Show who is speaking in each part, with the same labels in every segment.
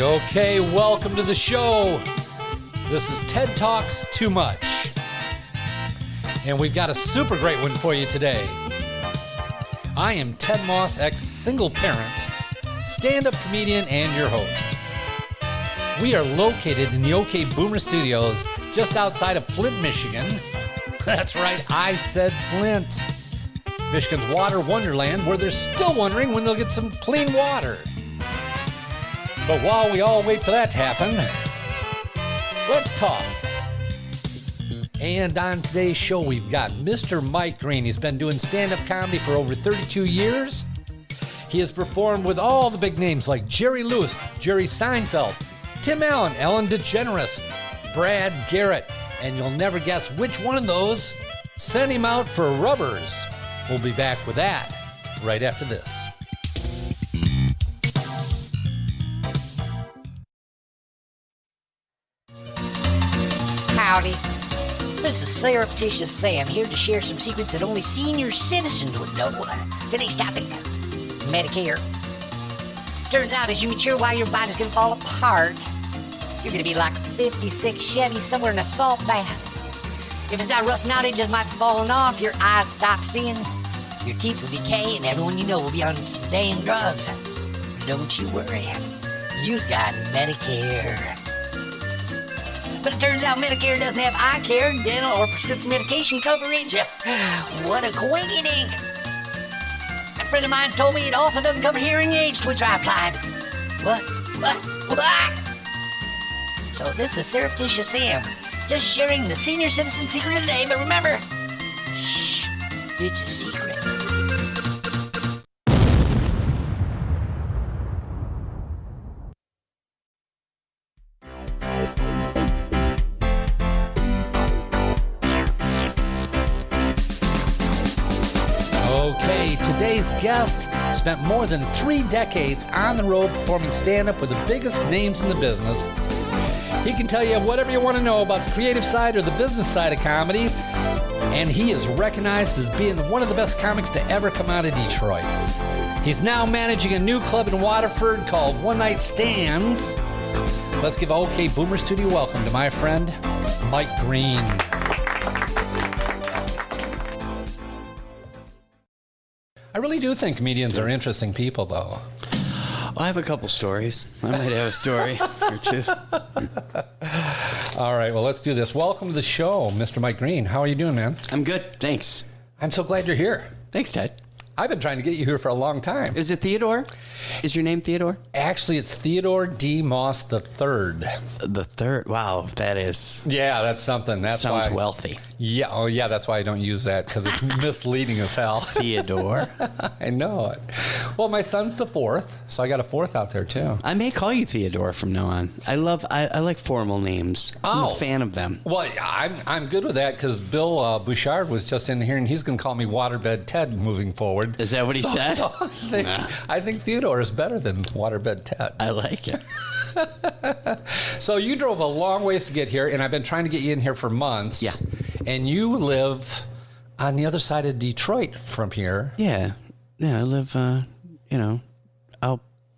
Speaker 1: Okay, welcome to the show. This is TED Talks Too Much. And we've got a super great one for you today. I am Ted Moss, ex-single parent, stand-up comedian, and your host. We are located in the OK Boomer Studios just outside of Flint, Michigan. That's right, I said Flint. Michigan's water wonderland, where they're still wondering when they'll get some clean water. But while we all wait for that to happen, let's talk. And on today's show, we've got Mr. Mike Green. He's been doing stand-up comedy for over 32 years. He has performed with all the big names like Jerry Lewis, Jerry Seinfeld, Tim Allen, Ellen DeGeneres, Brad Garrett, and you'll never guess which one of those sent him out for rubbers. We'll be back with that right after this.
Speaker 2: Howdy. This is Surreptitious Sam here to share some secrets that only senior citizens would know. Today's topic, Medicare. Turns out as you mature, while your body's gonna fall apart, you're gonna be like a 56 Chevy somewhere in a salt bath. If it's not rusting out, it just might be falling off, your eyes stop seeing, your teeth will decay, and everyone you know will be on some damn drugs. Don't you worry. You've got Medicare. But it turns out Medicare doesn't have eye care, dental, or prescription medication coverage. What a coinky-dink. A friend of mine told me it also doesn't cover hearing aids, to which I replied, What? So this is Surreptitious Sam, just sharing the senior citizen secret of the day, but remember, shh, it's a secret.
Speaker 1: Okay, today's guest spent more than 3 decades on the road performing stand-up with the biggest names in the business. He can tell you whatever you want to know about the creative side or the business side of comedy, and he is recognized as being one of the best comics to ever come out of Detroit. He's now managing a new club in Waterford called One Night Stands. Let's give OK Boomer Studio welcome to my friend, Mike Green. I really do think comedians are interesting people, though.
Speaker 3: I have a couple stories. I might have a story or two.
Speaker 1: All right, well, let's do this. Welcome to the show, Mr. Mike Green. How are you doing, man?
Speaker 3: I'm good, thanks.
Speaker 1: I'm so glad you're here.
Speaker 3: Thanks, Ted.
Speaker 1: I've been trying to get you here for a long time.
Speaker 3: Is it Theodore? Is your name Theodore?
Speaker 1: Actually, it's Theodore D. Moss III.
Speaker 3: The third? Wow, that is...
Speaker 1: Yeah, that's something. That
Speaker 3: sounds wealthy.
Speaker 1: Yeah, oh yeah, that's why I don't use that, because it's misleading as hell.
Speaker 3: Theodore.
Speaker 1: I know it. Well, my son's the 4th, so I got a 4th out there, too.
Speaker 3: I may call you Theodore from now on. I like formal names. I'm a fan of them.
Speaker 1: Well, I'm good with that, because Bill Bouchard was just in here, and he's going to call me Waterbed Ted moving forward.
Speaker 3: Is that what he said?
Speaker 1: So I think Theodore is better than Waterbed Ted.
Speaker 3: I like it.
Speaker 1: So you drove a long ways to get here, and I've been trying to get you in here for months.
Speaker 3: Yeah.
Speaker 1: And you live on the other side of Detroit from here.
Speaker 3: Yeah. I live, out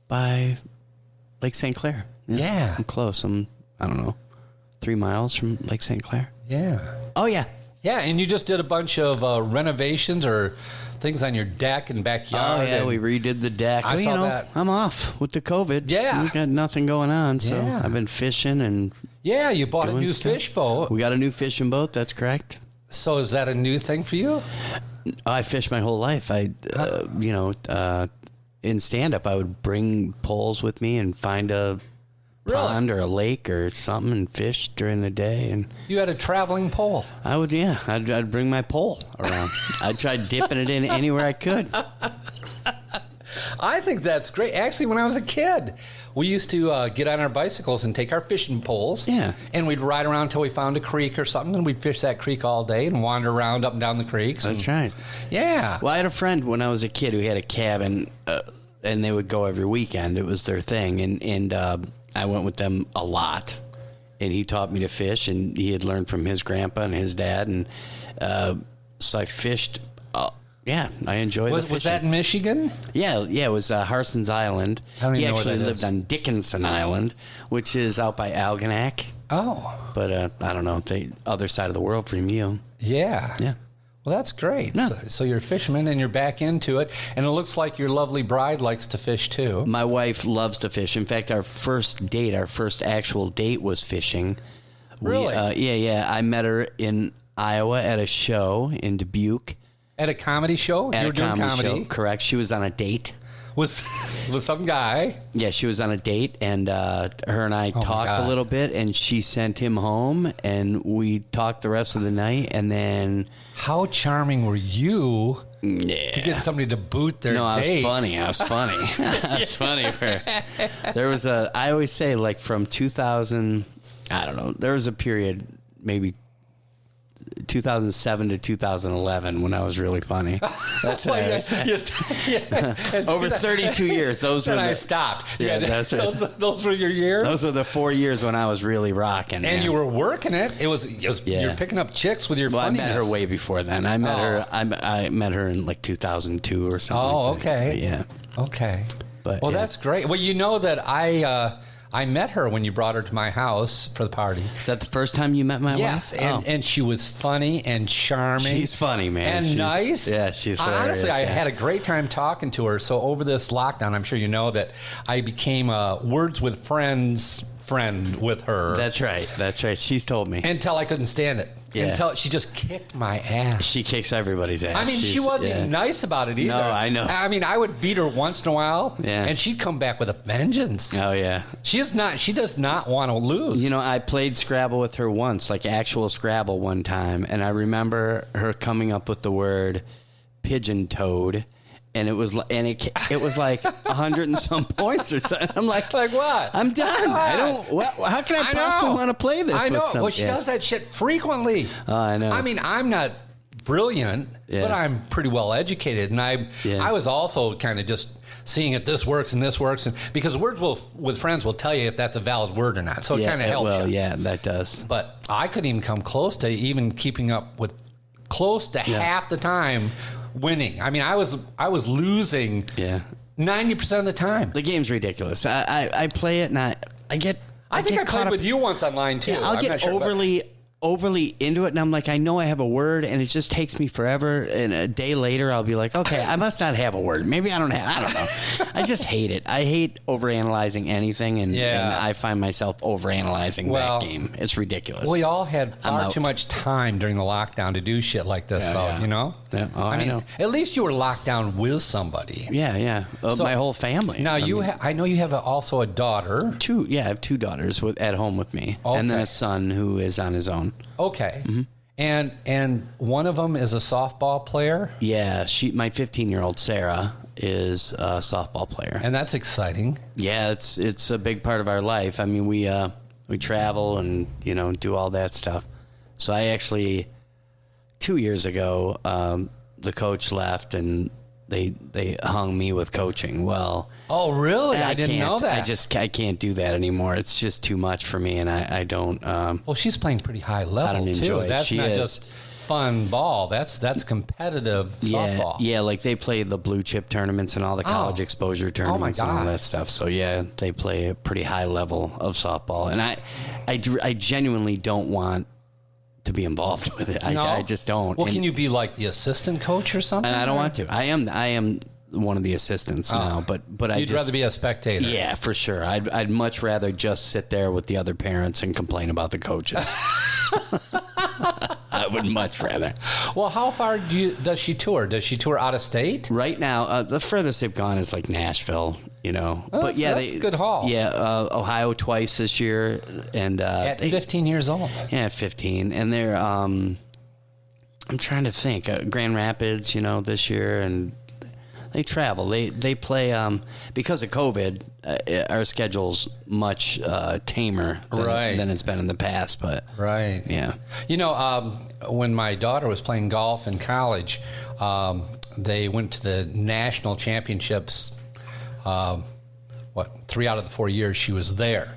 Speaker 3: by Lake St. Clair.
Speaker 1: Yeah.
Speaker 3: I'm close. I don't know, 3 miles from Lake St. Clair.
Speaker 1: Yeah.
Speaker 3: Oh, yeah.
Speaker 1: Yeah, and you just did a bunch of renovations or things on your deck and backyard.
Speaker 3: Oh, yeah, we redid the deck.
Speaker 1: I saw that.
Speaker 3: I'm off with the COVID.
Speaker 1: Yeah.
Speaker 3: We got nothing going on, so
Speaker 1: Yeah.
Speaker 3: I've been fishing and
Speaker 1: Yeah, you bought a new
Speaker 3: stuff.
Speaker 1: fish boat.
Speaker 3: We got a new fishing boat, that's correct.
Speaker 1: So is that a new thing for you?
Speaker 3: I fished my whole life. In stand-up, I would bring poles with me and find a pond or a lake or something and fish during the day. And
Speaker 1: You had a traveling pole.
Speaker 3: I would, I'd bring my pole around. I'd try dipping it in anywhere I could.
Speaker 1: I think that's great. Actually, when I was a kid, we used to get on our bicycles and take our fishing poles.
Speaker 3: Yeah.
Speaker 1: And we'd ride around until we found a creek or something, and we'd fish that creek all day and wander around up and down the creeks.
Speaker 3: That's right.
Speaker 1: Yeah.
Speaker 3: Well, I had a friend when I was a kid who had a cabin, and they would go every weekend. It was their thing, and I went with them a lot. And he taught me to fish, and he had learned from his grandpa and his dad, and so I fished Yeah, I enjoy the fishing.
Speaker 1: Was that in Michigan?
Speaker 3: Yeah, it was Harson's Island.
Speaker 1: I don't
Speaker 3: He
Speaker 1: even know where
Speaker 3: actually
Speaker 1: that
Speaker 3: lived
Speaker 1: is.
Speaker 3: on Dickinson Island, which is out by Algonac.
Speaker 1: Oh.
Speaker 3: But I don't know, the other side of the world from you.
Speaker 1: Yeah.
Speaker 3: Yeah.
Speaker 1: Well, that's great.
Speaker 3: No.
Speaker 1: So you're a fisherman and you're back into it. And it looks like your lovely bride likes to fish too.
Speaker 3: My wife loves to fish. In fact, our first actual date was fishing.
Speaker 1: Really?
Speaker 3: Yeah. I met her in Iowa at a show in Dubuque.
Speaker 1: At a comedy show?
Speaker 3: At
Speaker 1: You were
Speaker 3: a
Speaker 1: doing comedy?
Speaker 3: show, correct. She was on a date.
Speaker 1: With some guy?
Speaker 3: Yeah, she was on a date, and her and I talked
Speaker 1: God.
Speaker 3: a little bit, and she sent him home, and we talked the rest of the night, and then...
Speaker 1: How charming were you
Speaker 3: Yeah.
Speaker 1: to get somebody to boot their
Speaker 3: No,
Speaker 1: date?
Speaker 3: I was funny. I was funny. There was I always say, like, from 2000, I don't know, there was a period, maybe 2007 to 2011 when I was really funny. That's what I say. Over 32 years. Those were
Speaker 1: Then I stopped.
Speaker 3: Yeah, that's right.
Speaker 1: Those were your years?
Speaker 3: Those were the 4 years when I was really rocking.
Speaker 1: And
Speaker 3: man.
Speaker 1: you were working it. It was
Speaker 3: Yeah.
Speaker 1: You're picking up chicks with your
Speaker 3: Well,
Speaker 1: funniness.
Speaker 3: I met her way before then. I met her. I met her in like 2002 or something.
Speaker 1: Oh,
Speaker 3: like that.
Speaker 1: okay.
Speaker 3: Yeah.
Speaker 1: Okay.
Speaker 3: But,
Speaker 1: well,
Speaker 3: yeah.
Speaker 1: that's great. Well, you know that I met her when you brought her to my house for the party.
Speaker 3: Is that the first time you met my
Speaker 1: Yes,
Speaker 3: wife?
Speaker 1: and she was funny and charming.
Speaker 3: She's funny, man.
Speaker 1: And
Speaker 3: She's-
Speaker 1: nice.
Speaker 3: yeah, she's
Speaker 1: Honestly, I
Speaker 3: hilarious, yeah.
Speaker 1: had a great time talking to her. So over this lockdown, I'm sure you know that I became a Words with Friends friend with her.
Speaker 3: That's right. That's right. She's told me.
Speaker 1: Until I couldn't stand it.
Speaker 3: Yeah.
Speaker 1: Until she just kicked my ass.
Speaker 3: She kicks everybody's ass.
Speaker 1: I mean, she wasn't even nice about it either.
Speaker 3: No, I know.
Speaker 1: I mean, I would beat her once in a while,
Speaker 3: Yeah.
Speaker 1: and she'd come back with a vengeance.
Speaker 3: Oh, yeah.
Speaker 1: She does not want to lose.
Speaker 3: You know, I played Scrabble with her once, like actual Scrabble one time, and I remember her coming up with the word pigeon toad, and it was like 100 and some points or something. I'm like
Speaker 1: what?
Speaker 3: I'm done. I don't. How can I possibly want to play this?
Speaker 1: I know.
Speaker 3: With some,
Speaker 1: Well, she does that shit frequently.
Speaker 3: Oh, I know.
Speaker 1: I mean, I'm not brilliant,
Speaker 3: Yeah.
Speaker 1: but I'm pretty well educated, and I was also kind of just seeing if this works and this works, and because Words with Friends will tell you if that's a valid word or not, so it kind of helps.
Speaker 3: Well,
Speaker 1: you.
Speaker 3: yeah, that does.
Speaker 1: But I couldn't even come close to even keeping up with close to half the time winning. I mean, I was losing 90% of the time.
Speaker 3: The game's ridiculous. I play it and I get.
Speaker 1: I think I played with you once online too.
Speaker 3: Yeah, I'll
Speaker 1: I'm
Speaker 3: get
Speaker 1: not sure, but-
Speaker 3: overly into it, and I'm like, I know I have a word, and it just takes me forever. And a day later, I'll be like, okay, I must not have a word. Maybe I don't know. I just hate it. I hate overanalyzing anything, and I find myself overanalyzing that game. It's ridiculous.
Speaker 1: We all had far
Speaker 3: out.
Speaker 1: too much time during the lockdown to do shit like this, though. You know.
Speaker 3: Yeah. Oh, I know.
Speaker 1: At least you were locked down with somebody.
Speaker 3: Yeah.
Speaker 1: So-
Speaker 3: my whole family.
Speaker 1: Now I know you have also a daughter.
Speaker 3: I have two daughters at home with me, and then
Speaker 1: Okay.
Speaker 3: a son who is on his own.
Speaker 1: Okay.
Speaker 3: Mm-hmm.
Speaker 1: And one of them is a softball player.
Speaker 3: Yeah, my 15-year-old Sarah is a softball player.
Speaker 1: And that's exciting.
Speaker 3: Yeah, it's a big part of our life. I mean, we travel and do all that stuff. So I actually 2 years ago, the coach left and they hung me with coaching. Well,
Speaker 1: oh really? I didn't know that.
Speaker 3: I can't do that anymore. It's just too much for me, and I don't.
Speaker 1: Well, she's playing pretty high level
Speaker 3: I don't
Speaker 1: too.
Speaker 3: enjoy it.
Speaker 1: That's
Speaker 3: She
Speaker 1: not
Speaker 3: is.
Speaker 1: just fun ball. That's competitive softball.
Speaker 3: Yeah, like they play the blue chip tournaments and all the college exposure tournaments and all
Speaker 1: God.
Speaker 3: that stuff. So yeah, they play a pretty high level of softball, and I genuinely don't want to be involved with it. I just don't.
Speaker 1: Well, can you be like the assistant coach or something?
Speaker 3: I don't want to. I am one of the assistants now, but I
Speaker 1: You'd
Speaker 3: just
Speaker 1: rather be a spectator.
Speaker 3: Yeah, for sure. I'd much rather just sit there with the other parents and complain about the coaches. I would much rather.
Speaker 1: Well, how far does she tour? Does she tour out of state?
Speaker 3: Right now, the furthest they've gone is like Nashville, but yeah,
Speaker 1: that's a good haul.
Speaker 3: Yeah, Ohio twice this year, and
Speaker 1: At 15 years old.
Speaker 3: Yeah, 15, and they're I'm trying to think, Grand Rapids, this year, and they travel. They play because of COVID. Our schedule's much tamer than it's been in the past, but
Speaker 1: right,
Speaker 3: yeah.
Speaker 1: When my daughter was playing golf in college, they went to the national championships. 3 out of the 4 years she was there.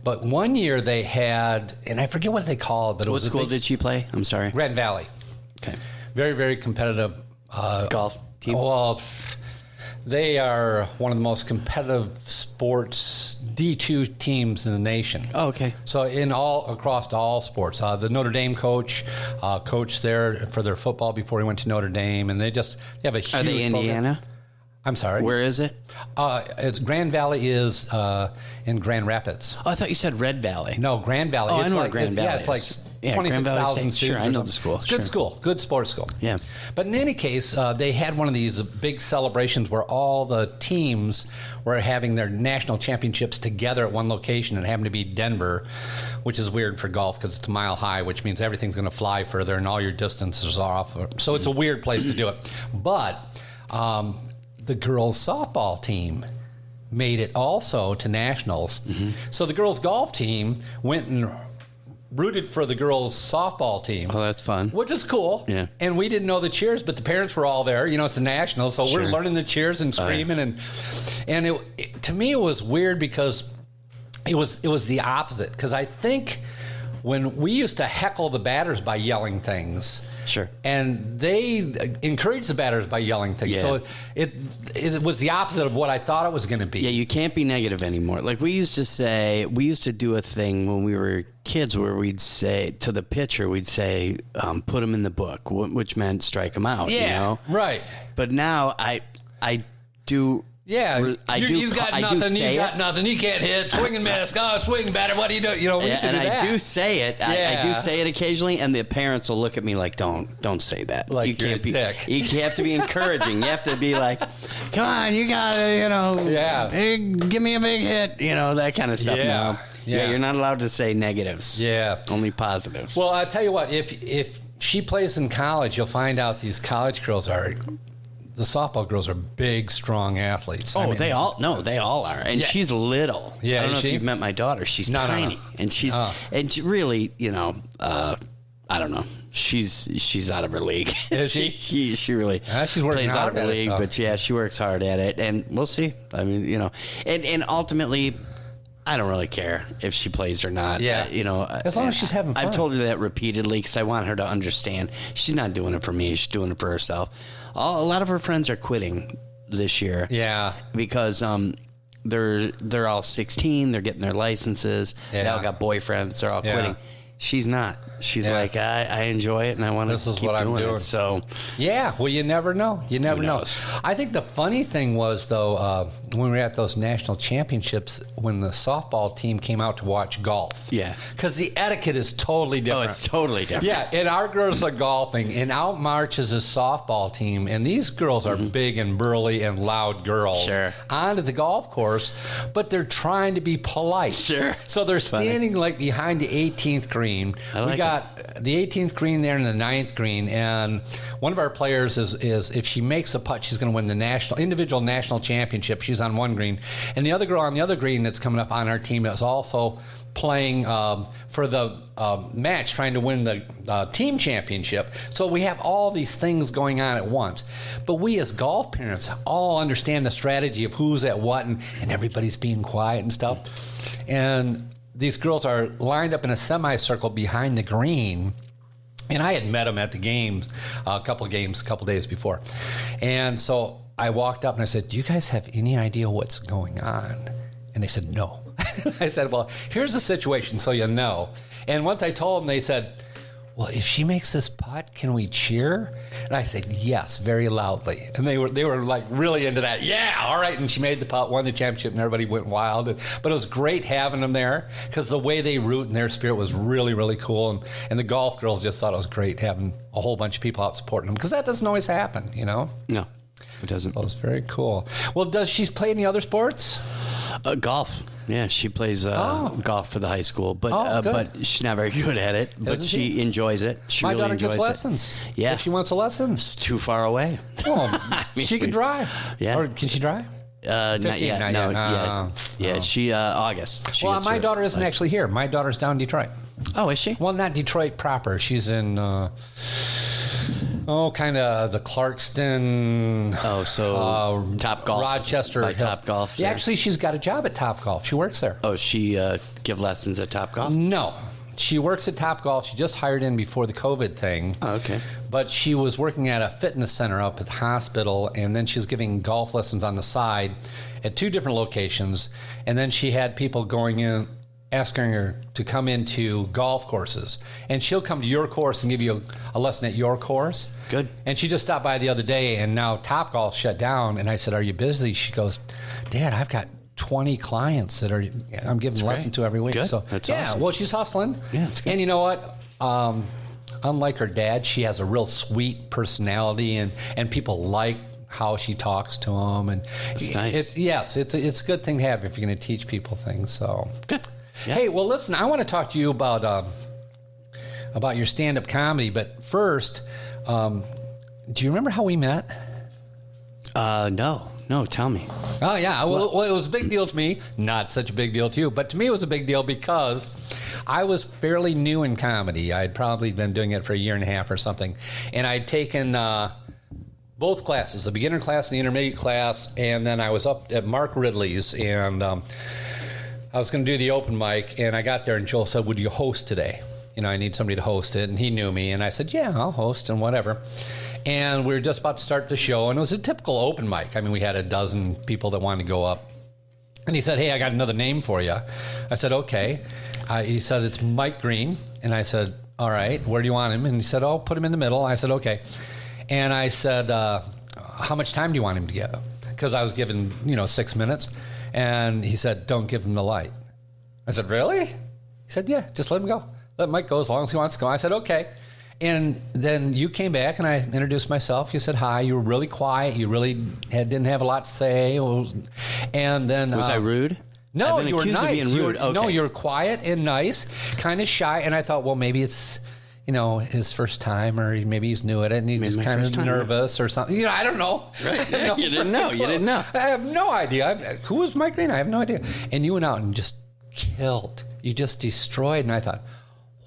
Speaker 1: But one year they had, and I forget what they called, but it
Speaker 3: What
Speaker 1: was
Speaker 3: school did she play? I'm sorry.
Speaker 1: Grand Valley.
Speaker 3: Okay.
Speaker 1: Very, very competitive
Speaker 3: golf team?
Speaker 1: Well, they are one of the most competitive sports D2 teams in the nation.
Speaker 3: Oh, okay.
Speaker 1: So across all sports, the Notre Dame coach coached there for their football before he went to Notre Dame, and they have a huge.
Speaker 3: Are they Indiana?
Speaker 1: Program. I'm sorry.
Speaker 3: Where is it?
Speaker 1: It's Grand Valley is in Grand Rapids.
Speaker 3: Oh, I thought you said Red Valley.
Speaker 1: No, Grand Valley.
Speaker 3: Oh,
Speaker 1: it's
Speaker 3: I know
Speaker 1: like,
Speaker 3: where Grand Valley
Speaker 1: yeah, it's like
Speaker 3: is.
Speaker 1: 26,000 students.
Speaker 3: Sure, I know the school.
Speaker 1: It's a good school, good sports school.
Speaker 3: Yeah.
Speaker 1: But in any case, they had one of these big celebrations where all the teams were having their national championships together at one location, and it happened to be Denver, which is weird for golf because it's a mile high, which means everything's going to fly further and all your distances are off. So it's a weird place to do it. But the girls' softball team made it also to nationals. Mm-hmm. So the girls' golf team went and rooted for the girls' softball team.
Speaker 3: Oh, that's fun.
Speaker 1: Which is cool.
Speaker 3: Yeah.
Speaker 1: And we didn't know the cheers, but the parents were all there. You know, it's a national, so
Speaker 3: Sure.
Speaker 1: we're learning the cheers and screaming. And it, to me, it was weird because it was the opposite. Because I think when we used to heckle the batters by yelling things.
Speaker 3: Sure.
Speaker 1: And they encouraged the batters by yelling things.
Speaker 3: Yeah.
Speaker 1: So it was the opposite of what I thought it was going to be.
Speaker 3: Yeah, you can't be negative anymore. Like we used to do a thing when we were kids where we'd say to the pitcher, we'd say, put him in the book, which meant strike him out.
Speaker 1: Yeah,
Speaker 3: you know?
Speaker 1: right.
Speaker 3: But now I do.
Speaker 1: Yeah, he's got nothing. You got nothing. You can't hit. Swing and miss. Oh, swing batter. What do you do? You know, we used to do that.
Speaker 3: I do say it.
Speaker 1: Yeah.
Speaker 3: I do say it occasionally, and the parents will look at me like, "Don't say that.
Speaker 1: Like
Speaker 3: you can't be.
Speaker 1: dick.
Speaker 3: You have to be encouraging. You have to be like, come on, you gotta, give me a big hit. You know, that kind of stuff.
Speaker 1: Yeah.
Speaker 3: Now,
Speaker 1: Yeah.
Speaker 3: you're not allowed to say negatives.
Speaker 1: Yeah,
Speaker 3: only positives.
Speaker 1: Well, I tell you what, if she plays in college, you'll find out these college girls the softball girls are big, strong athletes.
Speaker 3: Oh,
Speaker 1: I mean,
Speaker 3: they all are. And
Speaker 1: Yeah.
Speaker 3: she's little.
Speaker 1: Yeah,
Speaker 3: I don't know
Speaker 1: is
Speaker 3: if
Speaker 1: she?
Speaker 3: you've met my daughter. She's
Speaker 1: No.
Speaker 3: tiny. And and she really, I don't know. She's out of her league.
Speaker 1: Is she?
Speaker 3: she really
Speaker 1: she's working
Speaker 3: plays out
Speaker 1: hard
Speaker 3: of her
Speaker 1: at it,
Speaker 3: league,
Speaker 1: though.
Speaker 3: but yeah, she works hard at it, and we'll see. I mean, and ultimately, I don't really care if she plays or not.
Speaker 1: Yeah. As long as she's having fun.
Speaker 3: I've told her that repeatedly because I want her to understand she's not doing it for me. She's doing it for herself. A lot of her friends are quitting this year.
Speaker 1: Yeah.
Speaker 3: Because they're all 16. They're getting their licenses.
Speaker 1: Yeah.
Speaker 3: They all got boyfriends. They're all
Speaker 1: Yeah.
Speaker 3: quitting. She's not. She's
Speaker 1: Yeah.
Speaker 3: like, I enjoy it, and I want
Speaker 1: This
Speaker 3: to
Speaker 1: is
Speaker 3: keep
Speaker 1: what I'm
Speaker 3: doing
Speaker 1: doing.
Speaker 3: it. So,
Speaker 1: Yeah, well, you never know. You never know.
Speaker 3: knows?
Speaker 1: I think the funny thing was, though, when we were at those national championships, when the softball team came out to watch golf.
Speaker 3: Yeah.
Speaker 1: Because the etiquette is totally different.
Speaker 3: oh, it's totally different.
Speaker 1: Yeah, and our girls are golfing, and out marches a softball team, and these girls are big and burly and loud girls.
Speaker 3: Sure.
Speaker 1: Onto the golf course, but they're trying to be polite.
Speaker 3: Sure.
Speaker 1: So they're
Speaker 3: It's funny.
Speaker 1: standing like behind the 18th green.
Speaker 3: I like
Speaker 1: we got the 18th green there and the 9th green, and one of our players is if she makes a putt, she's going to win the individual national championship. She's on one green, and the other girl on the other green that's coming up on our team is also playing for the match, trying to win the team championship. So we have all these things going on at once. But we as golf parents all understand the strategy of who's at what, and everybody's being quiet and stuff. And these girls are lined up in a semicircle behind the green. And I had met them at the games, a couple days before. And so I walked up and I said, "Do you guys have any idea what's going on?" And they said, "No." I said, "Well, here's the situation so you know." And once I told them, they said, "Well, if she makes this putt, can we cheer?" And I said, "Yes," very loudly. And they were like really into that. Yeah, all right. And she made the putt, won the championship, and everybody went wild. But it was great having them there because the way they root and their spirit was really, really cool. And the golf girls just thought it was great having a whole bunch of people out supporting them because that doesn't always happen,
Speaker 3: No, it doesn't.
Speaker 1: It was very cool. Well, does she play any other sports?
Speaker 3: Golf. Yeah, she plays golf for the high school, but
Speaker 1: good.
Speaker 3: but she's not very good at it. But
Speaker 1: Isn't
Speaker 3: she enjoys it. She
Speaker 1: My
Speaker 3: really
Speaker 1: daughter
Speaker 3: enjoys
Speaker 1: gets
Speaker 3: it.
Speaker 1: lessons.
Speaker 3: Yeah.
Speaker 1: If she wants a lesson.
Speaker 3: It's too far away.
Speaker 1: Well,
Speaker 3: mean,
Speaker 1: she can drive.
Speaker 3: Yeah.
Speaker 1: Or can she drive?
Speaker 3: Not
Speaker 1: 15,
Speaker 3: yet.
Speaker 1: not
Speaker 3: No,
Speaker 1: yet.
Speaker 3: yeah. She August. She
Speaker 1: Well,
Speaker 3: gets
Speaker 1: my
Speaker 3: her
Speaker 1: daughter isn't
Speaker 3: license.
Speaker 1: actually here. My daughter's down in Detroit.
Speaker 3: Oh, is she?
Speaker 1: Well, not Detroit proper. She's in, kind of the Clarkston.
Speaker 3: Oh, so Top Golf.
Speaker 1: Rochester.
Speaker 3: By
Speaker 1: Hills.
Speaker 3: Top Golf.
Speaker 1: Yeah, actually, she's got a job at Top Golf. She works there.
Speaker 3: Oh, she give lessons at Top Golf?
Speaker 1: No. she works at Topgolf. She just hired in before the COVID thing.
Speaker 3: Oh, okay.
Speaker 1: But she was working at a fitness center up at the hospital, and then she was giving golf lessons on the side at 2 different locations. And then she had people going in, asking her to come into golf courses. And she'll come to your course and give you a lesson at your course.
Speaker 3: Good.
Speaker 1: And she just stopped by the other day, and now Topgolf shut down. And I said, "Are you busy?" She goes, "Dad, I've got 20 clients that I'm giving a lesson to every week."
Speaker 3: Good.
Speaker 1: So
Speaker 3: That's
Speaker 1: yeah,
Speaker 3: awesome.
Speaker 1: well, she's hustling.
Speaker 3: Yeah, that's good.
Speaker 1: And you know what? Unlike her dad, she has a real sweet personality, and people like how she talks to them. And
Speaker 3: That's nice.
Speaker 1: It's a good thing to have if you're going to teach people things. So
Speaker 3: Good. Yeah.
Speaker 1: Hey, well, listen, I want to talk to you about your stand-up comedy. But first, do you remember how we met?
Speaker 3: No, tell me.
Speaker 1: Oh, yeah. Well, it was a big deal to me. Not such a big deal to you. But to me, it was a big deal because I was fairly new in comedy. I'd probably been doing it for a year and a half or something. And I'd taken both classes, the beginner class and the intermediate class. And then I was up at Mark Ridley's. And I was going to do the open mic. And I got there and Joel said, "Would you host today? You know, I need somebody to host it." And he knew me. And I said, "Yeah, I'll host and whatever." And we were just about to start the show, and it was a typical open mic. I mean, we had a dozen people that wanted to go up. And he said, "Hey, I got another name for you." I said, "Okay." He said, "It's Mike Green." And I said, "All right, where do you want him?" And he said, "Oh, put him in the middle." I said, "Okay." And I said, "How much time do you want him to get?" Because I was given, 6 minutes. And he said, "Don't give him the light." I said, "Really?" He said, "Yeah, just let him go. Let Mike go as long as he wants to go." I said, "Okay." And then you came back, and I introduced myself. You said hi. You were really quiet. You really didn't have a lot to say. And then
Speaker 3: Was I rude?
Speaker 1: No,
Speaker 3: I've been
Speaker 1: you were
Speaker 3: accused of
Speaker 1: nice.
Speaker 3: being rude. Okay.
Speaker 1: No, you were quiet and nice, kind of shy. And I thought, well, maybe it's his first time, or maybe he's new at it, and he's just kind of nervous or something. I don't know.
Speaker 3: Right. You didn't know. You didn't know.
Speaker 1: I have no idea. Who was Mike Green? I have no idea. And you went out and just killed. You just destroyed. And I thought,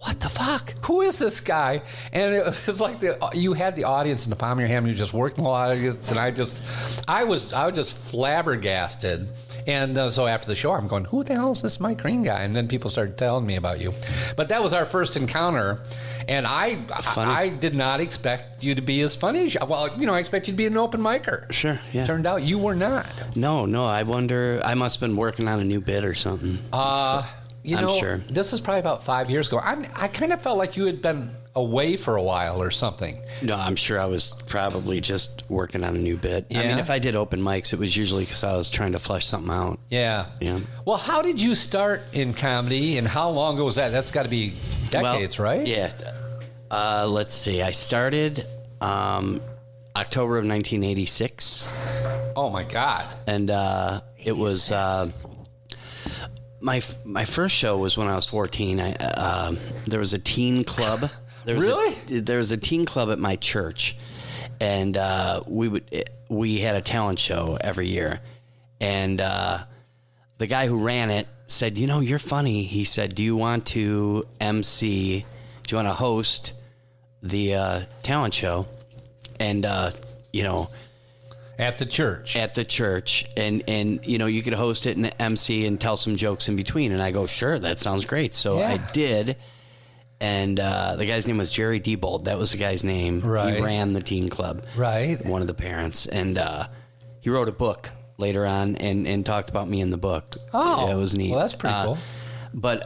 Speaker 1: what the fuck? Who is this guy? And it was like you had the audience in the palm of your hand. And you just worked in the audience, and I was just flabbergasted. And so after the show, I'm going, "Who the hell is this Mike Green guy?" And then people started telling me about you. But that was our first encounter, and I did not expect you to be as funny as you. Well, I expect you to be an open micer.
Speaker 3: Sure, yeah.
Speaker 1: Turned out you were not.
Speaker 3: No. I wonder. I must have been working on a new bit or something. I'm sure.
Speaker 1: This was probably about 5 years ago. I kind of felt like you had been away for a while or something.
Speaker 3: No, I'm sure I was probably just working on a new bit.
Speaker 1: Yeah?
Speaker 3: I mean, if I did open mics, it was usually because I was trying to flesh something out.
Speaker 1: Yeah.
Speaker 3: Yeah.
Speaker 1: Well, how did you start in comedy, and how long ago was that? That's got to be decades, right?
Speaker 3: Yeah. Let's see. I started October of 1986.
Speaker 1: Oh, my God.
Speaker 3: And it was... My first show was when I was 14. There was a teen club. There was a teen club at my church, and we had a talent show every year. And the guy who ran it said, "You're funny." He said, "Do you want to MC? Do you want to host the talent show?" And
Speaker 1: At the church.
Speaker 3: And you could host it and MC and tell some jokes in between. And I go, "Sure, that sounds great." So
Speaker 1: Yeah.
Speaker 3: I did. And the guy's name was Jerry Diebold. That was the guy's name.
Speaker 1: Right.
Speaker 3: He ran the teen club.
Speaker 1: Right.
Speaker 3: One of the parents. And he wrote a book later on and talked about me in the book.
Speaker 1: Oh.
Speaker 3: Yeah, it was neat.
Speaker 1: Well, that's pretty cool.
Speaker 3: But,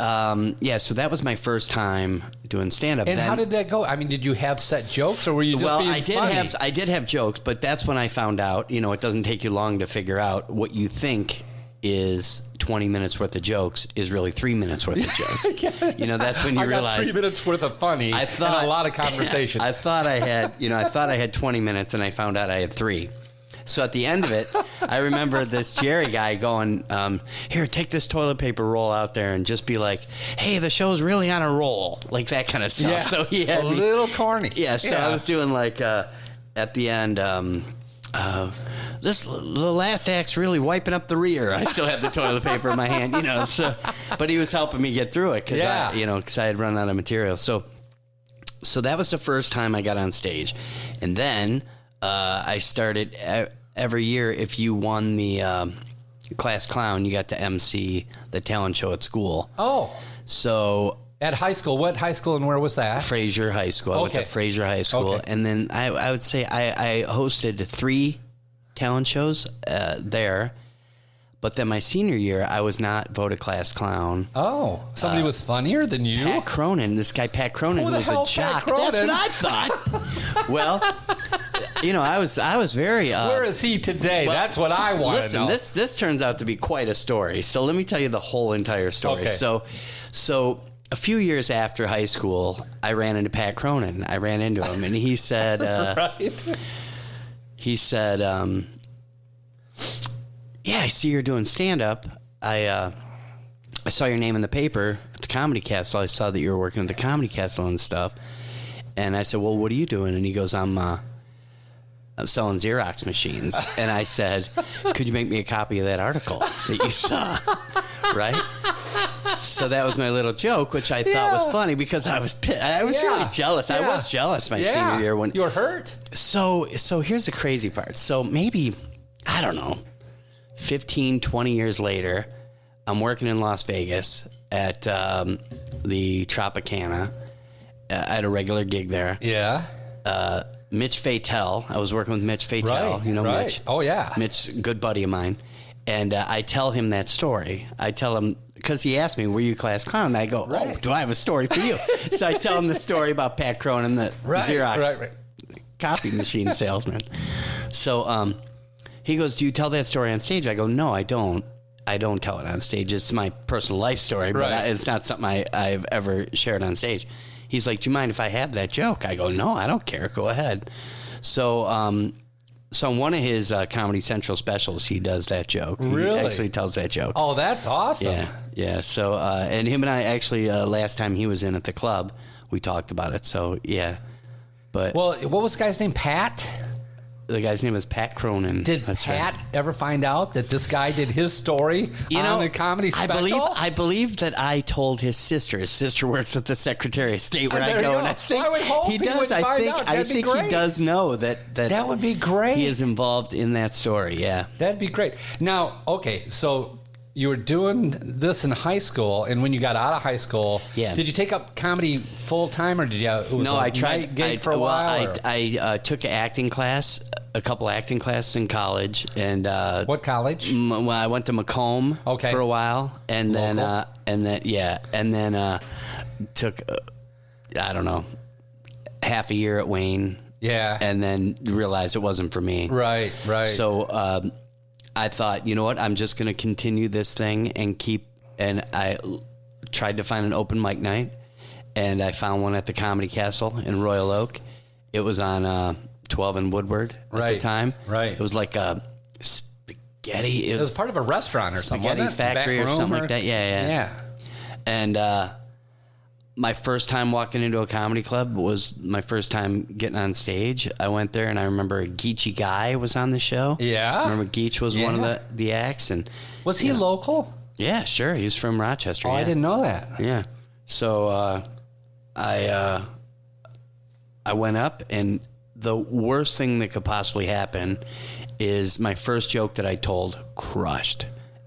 Speaker 3: so that was my first time doing stand-up.
Speaker 1: And how did that go? I mean, did you have set jokes, or were you just being funny?
Speaker 3: I did have jokes, but that's when I found out, it doesn't take you long to figure out what you think is 20 minutes worth of jokes is really 3 minutes worth of jokes. That's when you realize.
Speaker 1: I got 3 minutes worth of funny and a lot of conversation.
Speaker 3: I thought I had 20 minutes, and I found out I had 3. So at the end of it, I remember this Jerry guy going, "Here, take this toilet paper roll out there and just be like, hey, the show's really on a roll," like that kind of stuff.
Speaker 1: Yeah,
Speaker 3: so he had
Speaker 1: a little corny.
Speaker 3: Yeah, so I was doing like at the end, the last act's really wiping up the rear. I still have the toilet paper in my hand, So, but he was helping me get through it because I had run out of material. So that was the first time I got on stage, and then. I started every year. If you won the class clown, you got to MC the talent show at school.
Speaker 1: Oh.
Speaker 3: So
Speaker 1: At high school. What high school and where was that?
Speaker 3: Fraser High School. I went to Fraser High School.
Speaker 1: Okay.
Speaker 3: And then I would say I hosted 3 talent shows there. But then my senior year, I was not voted class clown.
Speaker 1: Oh, somebody was funnier than you?
Speaker 3: Pat Cronin, this guy Pat Cronin,
Speaker 1: Who
Speaker 3: who
Speaker 1: the
Speaker 3: was a
Speaker 1: hell's Pat
Speaker 3: jock.
Speaker 1: Cronin?
Speaker 3: That's what I thought. Well, I was very.
Speaker 1: Where is he today? That's what I want to know.
Speaker 3: Listen, this turns out to be quite a story. So let me tell you the whole entire story.
Speaker 1: Okay.
Speaker 3: So a few years after high school, I ran into Pat Cronin. I ran into him, and he said,
Speaker 1: right?
Speaker 3: He said, yeah, I see you're doing stand-up. I saw your name in the paper at the Comedy Castle. I saw that you were working at the Comedy Castle and stuff. And I said, well, what are you doing? And he goes, I'm selling Xerox machines. And I said, could you make me a copy of that article that you saw? Right? So that was my little joke, which I thought was funny because I was really jealous. I was jealous my senior year when
Speaker 1: you were hurt.
Speaker 3: So here's the crazy part. So maybe, I don't know, 15, 20 years later, I'm working in Las Vegas at the Tropicana. I had a regular gig there.
Speaker 1: Yeah.
Speaker 3: Mitch Fatel. I was working with Mitch Fatel.
Speaker 1: Right,
Speaker 3: You know
Speaker 1: right.
Speaker 3: Mitch?
Speaker 1: Oh, yeah.
Speaker 3: Mitch, good buddy of mine. And I tell him that story. I tell him, because he asked me, were you class clown? And I go, oh, do I have a story for you? So I tell him the story about Pat Cronin, the Xerox copy machine salesman. So he goes, do you tell that story on stage? I go, no, I don't. I don't tell it on stage. It's my personal life story, but it's not something I've ever shared on stage. He's like, do you mind if I have that joke? I go, no, I don't care. Go ahead. So on one of his Comedy Central specials, he does that joke.
Speaker 1: Really?
Speaker 3: He actually tells that joke.
Speaker 1: Oh, that's awesome.
Speaker 3: Yeah, yeah. So, and him and I actually, last time he was in at the club, we talked about it. So, yeah. But
Speaker 1: Well, what was the guy's name? Pat?
Speaker 3: the guy's name is Pat Cronin.
Speaker 1: Did
Speaker 3: That's
Speaker 1: Pat
Speaker 3: right.
Speaker 1: ever find out that this guy did his story on the comedy special?
Speaker 3: I believe that I told his sister. His sister works at the Secretary of State where
Speaker 1: There
Speaker 3: I
Speaker 1: you
Speaker 3: go,
Speaker 1: go.
Speaker 3: and I think
Speaker 1: I would hope
Speaker 3: he
Speaker 1: he
Speaker 3: does.
Speaker 1: would
Speaker 3: I
Speaker 1: find
Speaker 3: think
Speaker 1: out.
Speaker 3: I
Speaker 1: That'd be
Speaker 3: think
Speaker 1: great.
Speaker 3: he does know that
Speaker 1: That would be great.
Speaker 3: he is involved in that story. Yeah.
Speaker 1: That'd be great. Now, okay, so you were doing this in high school, and when you got out of high school, did you take up comedy full time, or did you? It was
Speaker 3: No,
Speaker 1: a
Speaker 3: I tried
Speaker 1: night gig for a while. or-
Speaker 3: I took an acting class, a couple acting classes in college, and
Speaker 1: What college?
Speaker 3: well, I went to Macomb for a while, and then took I don't know, half a year at Wayne.
Speaker 1: Yeah.
Speaker 3: And then realized it wasn't for me.
Speaker 1: Right.
Speaker 3: So I thought, you know what, I'm just going to continue this thing and I tried to find an open mic night, and I found one at the Comedy Castle in Royal Oak. It was on 12 and Woodward at the time.
Speaker 1: Right.
Speaker 3: It was like a spaghetti.
Speaker 1: It was part of a restaurant or something.
Speaker 3: Spaghetti
Speaker 1: wasn't it?
Speaker 3: factory
Speaker 1: Back
Speaker 3: or
Speaker 1: room
Speaker 3: something like that. Yeah.
Speaker 1: Yeah.
Speaker 3: And my first time walking into a comedy club was my first time getting on stage. I went there, and I remember Geechee Guy was on the show.
Speaker 1: Yeah.
Speaker 3: I remember Geech was one of the acts. And
Speaker 1: Was he local?
Speaker 3: yeah, sure. He's from Rochester.
Speaker 1: Oh,
Speaker 3: yeah.
Speaker 1: I didn't know that.
Speaker 3: Yeah. So I went up, and the worst thing that could possibly happen is my first joke that I told crushed.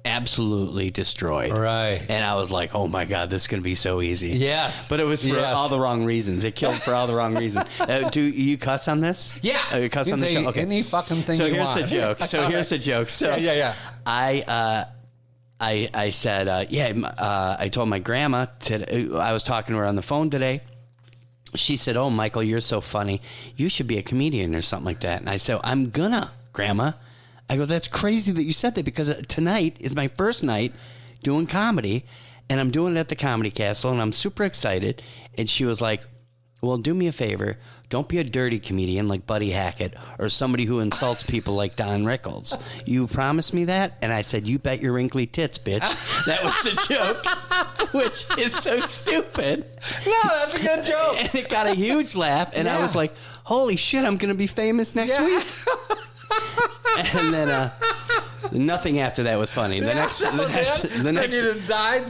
Speaker 3: Absolutely destroyed.
Speaker 1: Right.
Speaker 3: And I was like, oh my God, this is going to be so easy.
Speaker 1: Yes.
Speaker 3: But it was for all the wrong reasons. It killed for all the wrong reasons. Do you cuss on this?
Speaker 1: Yeah.
Speaker 3: You cuss
Speaker 1: You
Speaker 3: on
Speaker 1: can
Speaker 3: the
Speaker 1: say
Speaker 3: show? Okay.
Speaker 1: any fucking thing
Speaker 3: So
Speaker 1: you
Speaker 3: here's
Speaker 1: want.
Speaker 3: the joke. So
Speaker 1: Yeah.
Speaker 3: I said, I told my grandma, I was talking to her on the phone today. She said, oh, Michael, you're so funny. You should be a comedian or something like that. And I said, I'm gonna, Grandma. I go, that's crazy that you said that, because tonight is my first night doing comedy, and I'm doing it at the Comedy Castle, and I'm super excited. And she was like, well, do me a favor. Don't be a dirty comedian like Buddy Hackett or somebody who insults people like Don Rickles. You promised me that? And I said, you bet your wrinkly tits, bitch. That was the joke, which is so stupid.
Speaker 1: No, that's a good joke.
Speaker 3: And it got a huge laugh, and I was like, holy shit, I'm going to be famous next week. And then nothing after that was funny. The next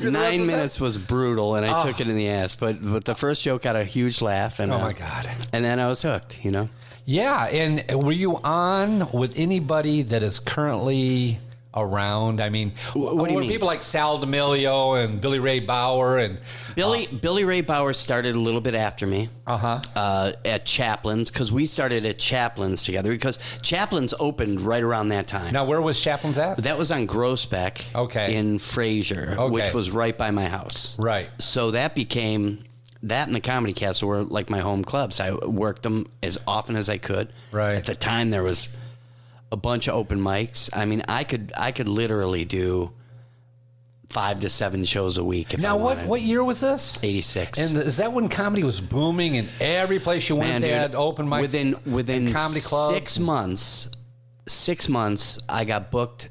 Speaker 3: 9 minutes was brutal, and I took it in the ass. But the first joke got a huge laugh, and
Speaker 1: Oh my God.
Speaker 3: And then I was hooked. You know.
Speaker 1: Yeah, and were you on with anybody that is currently around? I mean,
Speaker 3: What do you mean?
Speaker 1: People like Sal D'Amelio and Billy Ray Bauer and
Speaker 3: Billy Ray Bauer started a little bit after me. At Chaplin's, because we started at Chaplin's together, because Chaplin's opened right around that time.
Speaker 1: Now, where was Chaplin's at?
Speaker 3: That was on Groesbeck, in Fraser, which was right by my house.
Speaker 1: Right.
Speaker 3: So that became, that and the Comedy Castle were like my home clubs. I worked them as often as I could.
Speaker 1: Right.
Speaker 3: At the time, there was a bunch of open mics. I mean, I could literally do 5 to 7 shows a week if I wanted.
Speaker 1: What year was this?
Speaker 3: 86.
Speaker 1: And is that when comedy was booming and every place you went, they had open mics?
Speaker 3: Within
Speaker 1: comedy clubs?
Speaker 3: 6 months, I got booked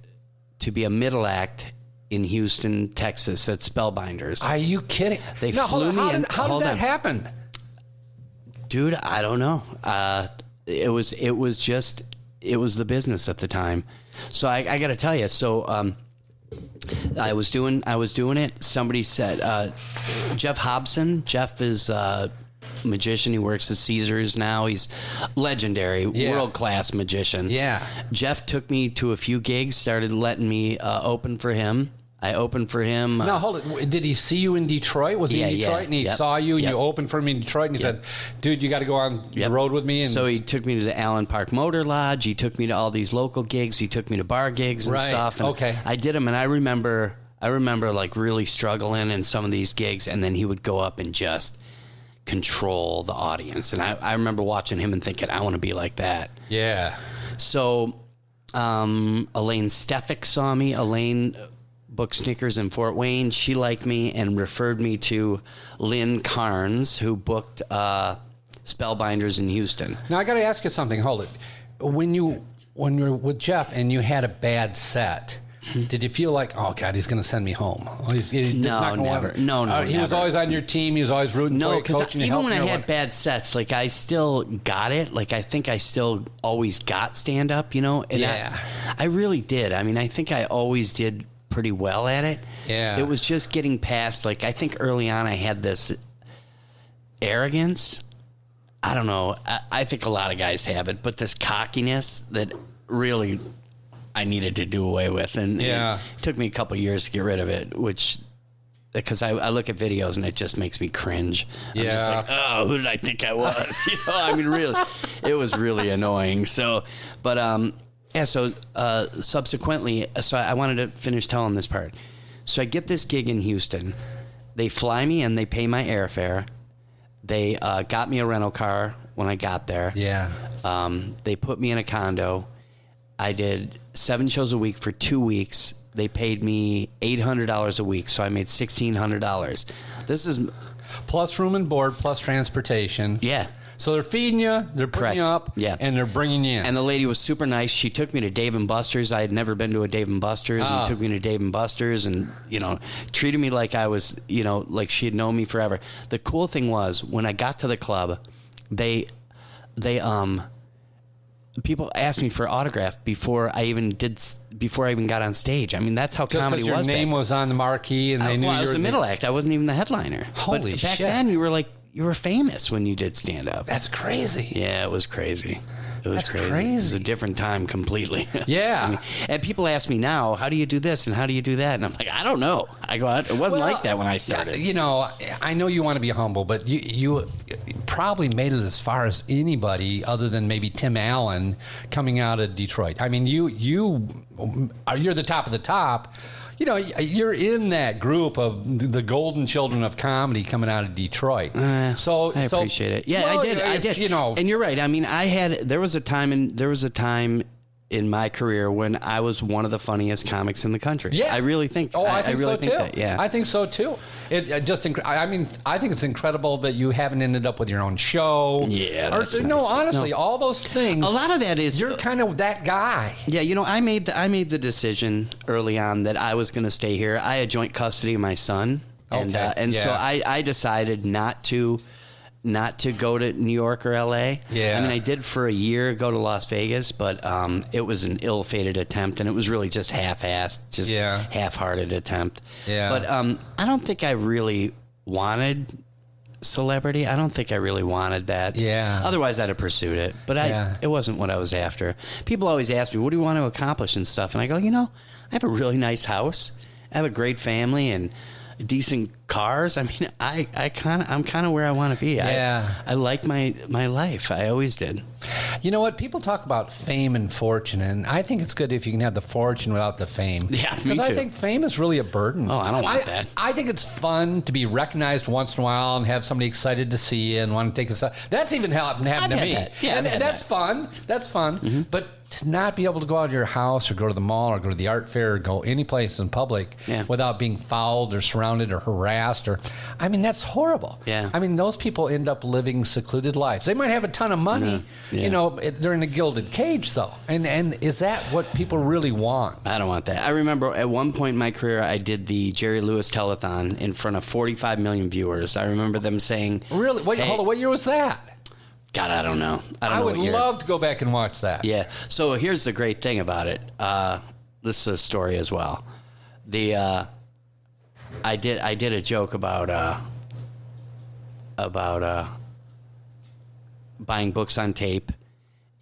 Speaker 3: to be a middle act in Houston, Texas at Spellbinders.
Speaker 1: Are you kidding?
Speaker 3: They flew me in.
Speaker 1: How did that happen?
Speaker 3: Dude, I don't know. It was the business at the time. So I got to tell you. So I was doing it. Somebody said Jeff Hobson. Jeff is a magician. He works at Caesars now. He's legendary, world-class magician.
Speaker 1: Yeah.
Speaker 3: Jeff took me to a few gigs. Started letting me open for him. I opened for him.
Speaker 1: Now, hold it. Did he see you in Detroit? Was he in Detroit and he saw you and you opened for him in Detroit and he said, dude, you got to go on the road with me? And
Speaker 3: so he took me to the Allen Park Motor Lodge. He took me to all these local gigs. He took me to bar gigs and stuff. And I did them, and I remember like really struggling in some of these gigs, and then he would go up and just control the audience. And I remember watching him and thinking, I want to be like that.
Speaker 1: Yeah.
Speaker 3: So Elaine Stefik saw me. Elaine booked Snickers in Fort Wayne. She liked me and referred me to Lynn Carnes, who booked Spellbinders in Houston.
Speaker 1: Now, I got to ask you something. Hold it. When you were with Jeff and you had a bad set, did you feel like, oh, God, he's going to send me home?
Speaker 3: No, never. No,
Speaker 1: he was always on your team. He was always rooting for you, coaching you.
Speaker 3: Even when I had bad sets, like I still got it. Like I think I still always got stand-up, you know? And I really did. I mean, I think I always did pretty well at it.
Speaker 1: Yeah.
Speaker 3: It was just getting past, like, I think early on I had this arrogance. I don't know. I think a lot of guys have it, but this cockiness that really I needed to do away with. And it took me a couple years to get rid of it, which, because I look at videos and it just makes me cringe. I'm just like, oh, who did I think I was? You know, I mean, really, it was really annoying. So, but, so subsequently, so I wanted to finish telling this part. So I get this gig in Houston. They fly me in. They pay my airfare. They got me a rental car when I got there.
Speaker 1: Yeah.
Speaker 3: They put me in a condo. I did 7 shows a week for 2 weeks. They paid me $800 a week, so I made $1,600. This is
Speaker 1: plus room and board, plus transportation.
Speaker 3: Yeah.
Speaker 1: So they're feeding you, they're putting you up, and they're bringing you in.
Speaker 3: And the lady was super nice. She took me to Dave & Buster's. I had never been to a Dave & Buster's, and took me to Dave & Buster's and, you know, treated me like I was, you know, like she had known me forever. The cool thing was, when I got to the club, people asked me for autograph before I even got on stage. I mean, that's how comedy was.
Speaker 1: Just because your name was on the marquee and they knew you were...
Speaker 3: I was a middle act. I wasn't even the headliner.
Speaker 1: Holy shit.
Speaker 3: Back then, you were famous when you did stand-up.
Speaker 1: That's crazy.
Speaker 3: Yeah, it was crazy.
Speaker 1: That's crazy.
Speaker 3: It was a different time completely.
Speaker 1: Yeah.
Speaker 3: I mean, and people ask me now, how do you do this and how do you do that? And I'm like, I don't know. I go, it wasn't like that when I started.
Speaker 1: You know, I know you want to be humble, but you probably made it as far as anybody other than maybe Tim Allen coming out of Detroit. I mean, you're the top of the top. You know, you're in that group of the golden children of comedy coming out of Detroit. I
Speaker 3: appreciate it. Yeah, well, I did.
Speaker 1: You know,
Speaker 3: and you're right. I mean, there was a time in my career when I was one of the funniest comics in the country.
Speaker 1: Yeah,
Speaker 3: I really think.
Speaker 1: Oh, I think
Speaker 3: really
Speaker 1: so too.
Speaker 3: That, yeah,
Speaker 1: I think so too. I mean, I think it's incredible that you haven't ended up with your own show.
Speaker 3: Yeah,
Speaker 1: honestly, all those things.
Speaker 3: A lot of that is
Speaker 1: you're kind of that guy.
Speaker 3: Yeah, you know, I made the decision early on that I was going to stay here. I had joint custody of my son, so I decided not to go to New York or LA.
Speaker 1: Yeah.
Speaker 3: I mean, I did for a year go to Las Vegas, but it was an ill-fated attempt, and it was really just half-assed, half-hearted attempt.
Speaker 1: Yeah.
Speaker 3: But I don't think I really wanted celebrity. I don't think I really wanted that.
Speaker 1: Yeah.
Speaker 3: Otherwise, I'd have pursued it. But it wasn't what I was after. People always ask me, what do you want to accomplish and stuff? And I go, I have a really nice house. I have a great family and decent cars. I mean, I'm kind of where I want to be.
Speaker 1: Yeah.
Speaker 3: I like my life. I always did.
Speaker 1: You know what? People talk about fame and fortune, and I think it's good if you can have the fortune without the fame.
Speaker 3: Yeah, me too.
Speaker 1: Because I think fame is really a burden.
Speaker 3: Oh, I don't want that.
Speaker 1: I think it's fun to be recognized once in a while and have somebody excited to see you and want to take a selfie. That's even happened to me.
Speaker 3: That. Yeah,
Speaker 1: and that's fun. That's fun. Mm-hmm. But to not be able to go out of your house or go to the mall or go to the art fair or go any place in public without being fouled or surrounded or harassed that's horrible.
Speaker 3: Yeah.
Speaker 1: I mean, those people end up living secluded lives. They might have a ton of money, they're in a gilded cage though. And is that what people really want?
Speaker 3: I don't want that. I remember at one point in my career, I did the Jerry Lewis telethon in front of 45 million viewers. I remember them saying,
Speaker 1: really? Wait, hold on. What year was that?
Speaker 3: God, I don't know.
Speaker 1: I would love to go back and watch that.
Speaker 3: Yeah. So here's the great thing about it. This is a story as well. I did a joke about buying books on tape,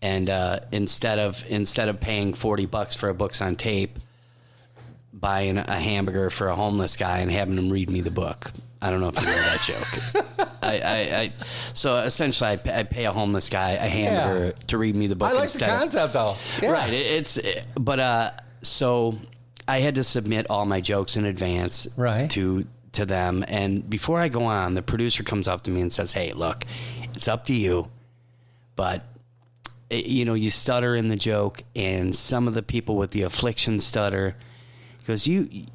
Speaker 3: and instead of paying $40 for a books on tape, buying a hamburger for a homeless guy and having him read me the book. I don't know if you know that joke. So essentially, I pay a homeless guy a hamburger to read me the book.
Speaker 1: I like the concept, though. Yeah.
Speaker 3: Right. So I had to submit all my jokes in advance to them. And before I go on, the producer comes up to me and says, "Hey, look, it's up to you, but you stutter in the joke, and some of the people with the affliction stutter." He goes, you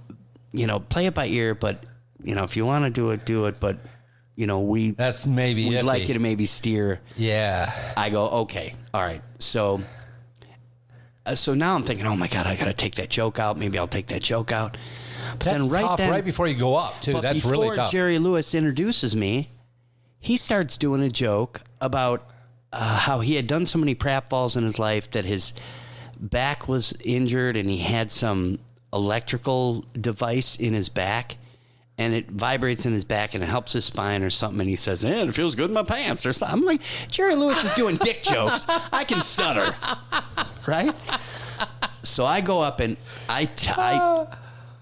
Speaker 3: play it by ear, but if you want to do it, but we'd like you to maybe steer.
Speaker 1: Yeah.
Speaker 3: I go, okay, all right. So now I'm thinking, oh my God, I got to take that joke out. Maybe I'll take that joke out. But
Speaker 1: that's tough right before you go up too. That's really tough.
Speaker 3: Before Jerry Lewis introduces me, he starts doing a joke about how he had done so many pratfalls in his life that his back was injured and he had some electrical device in his back, and it vibrates in his back and it helps his spine or something, and he says, it feels good in my pants or something. I'm like, Jerry Lewis is doing dick jokes. I can stutter. Right? So I go up and I tell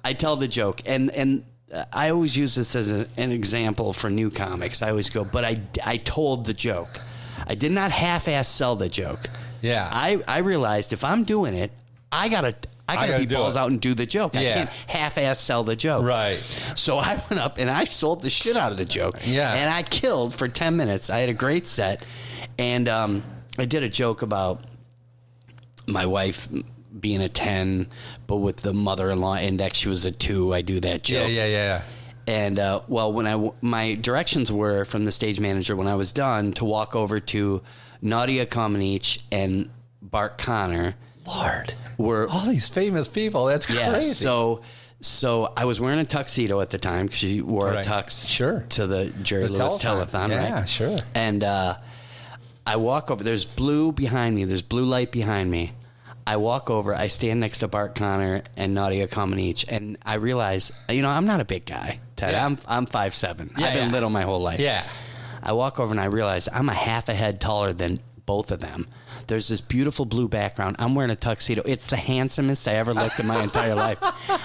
Speaker 3: the joke, and I always use this as an example for new comics. I always go, but I told the joke. I did not half-ass sell the joke.
Speaker 1: Yeah.
Speaker 3: I realized if I'm doing it, I gotta be balls out and do the joke. I can't half-ass sell the joke.
Speaker 1: Right.
Speaker 3: So I went up and I sold the shit out of the joke.
Speaker 1: Yeah.
Speaker 3: And I killed for 10 minutes. I had a great set. And I did a joke about my wife being a 10, but with the mother-in-law index, she was a 2. I do that joke.
Speaker 1: Yeah.
Speaker 3: And when my directions were from the stage manager when I was done to walk over to Nadia Comaneci and Bart Connor.
Speaker 1: Lord,
Speaker 3: were
Speaker 1: all these famous people. That's crazy.
Speaker 3: Yeah, so I was wearing a tuxedo at the time because she wore a tux to the Jerry Lewis telethon.
Speaker 1: Yeah,
Speaker 3: right?
Speaker 1: Sure.
Speaker 3: And I walk over. There's blue behind me. There's blue light behind me. I walk over. I stand next to Bart Connor and Nadia Comaneci, and I realize, I'm not a big guy, Ted. Yeah. I'm 5'7". I've been little my whole life.
Speaker 1: Yeah.
Speaker 3: I walk over and I realize I'm a half a head taller than both of them. There's this beautiful blue background. I'm wearing a tuxedo. It's the handsomest I ever looked in my entire life.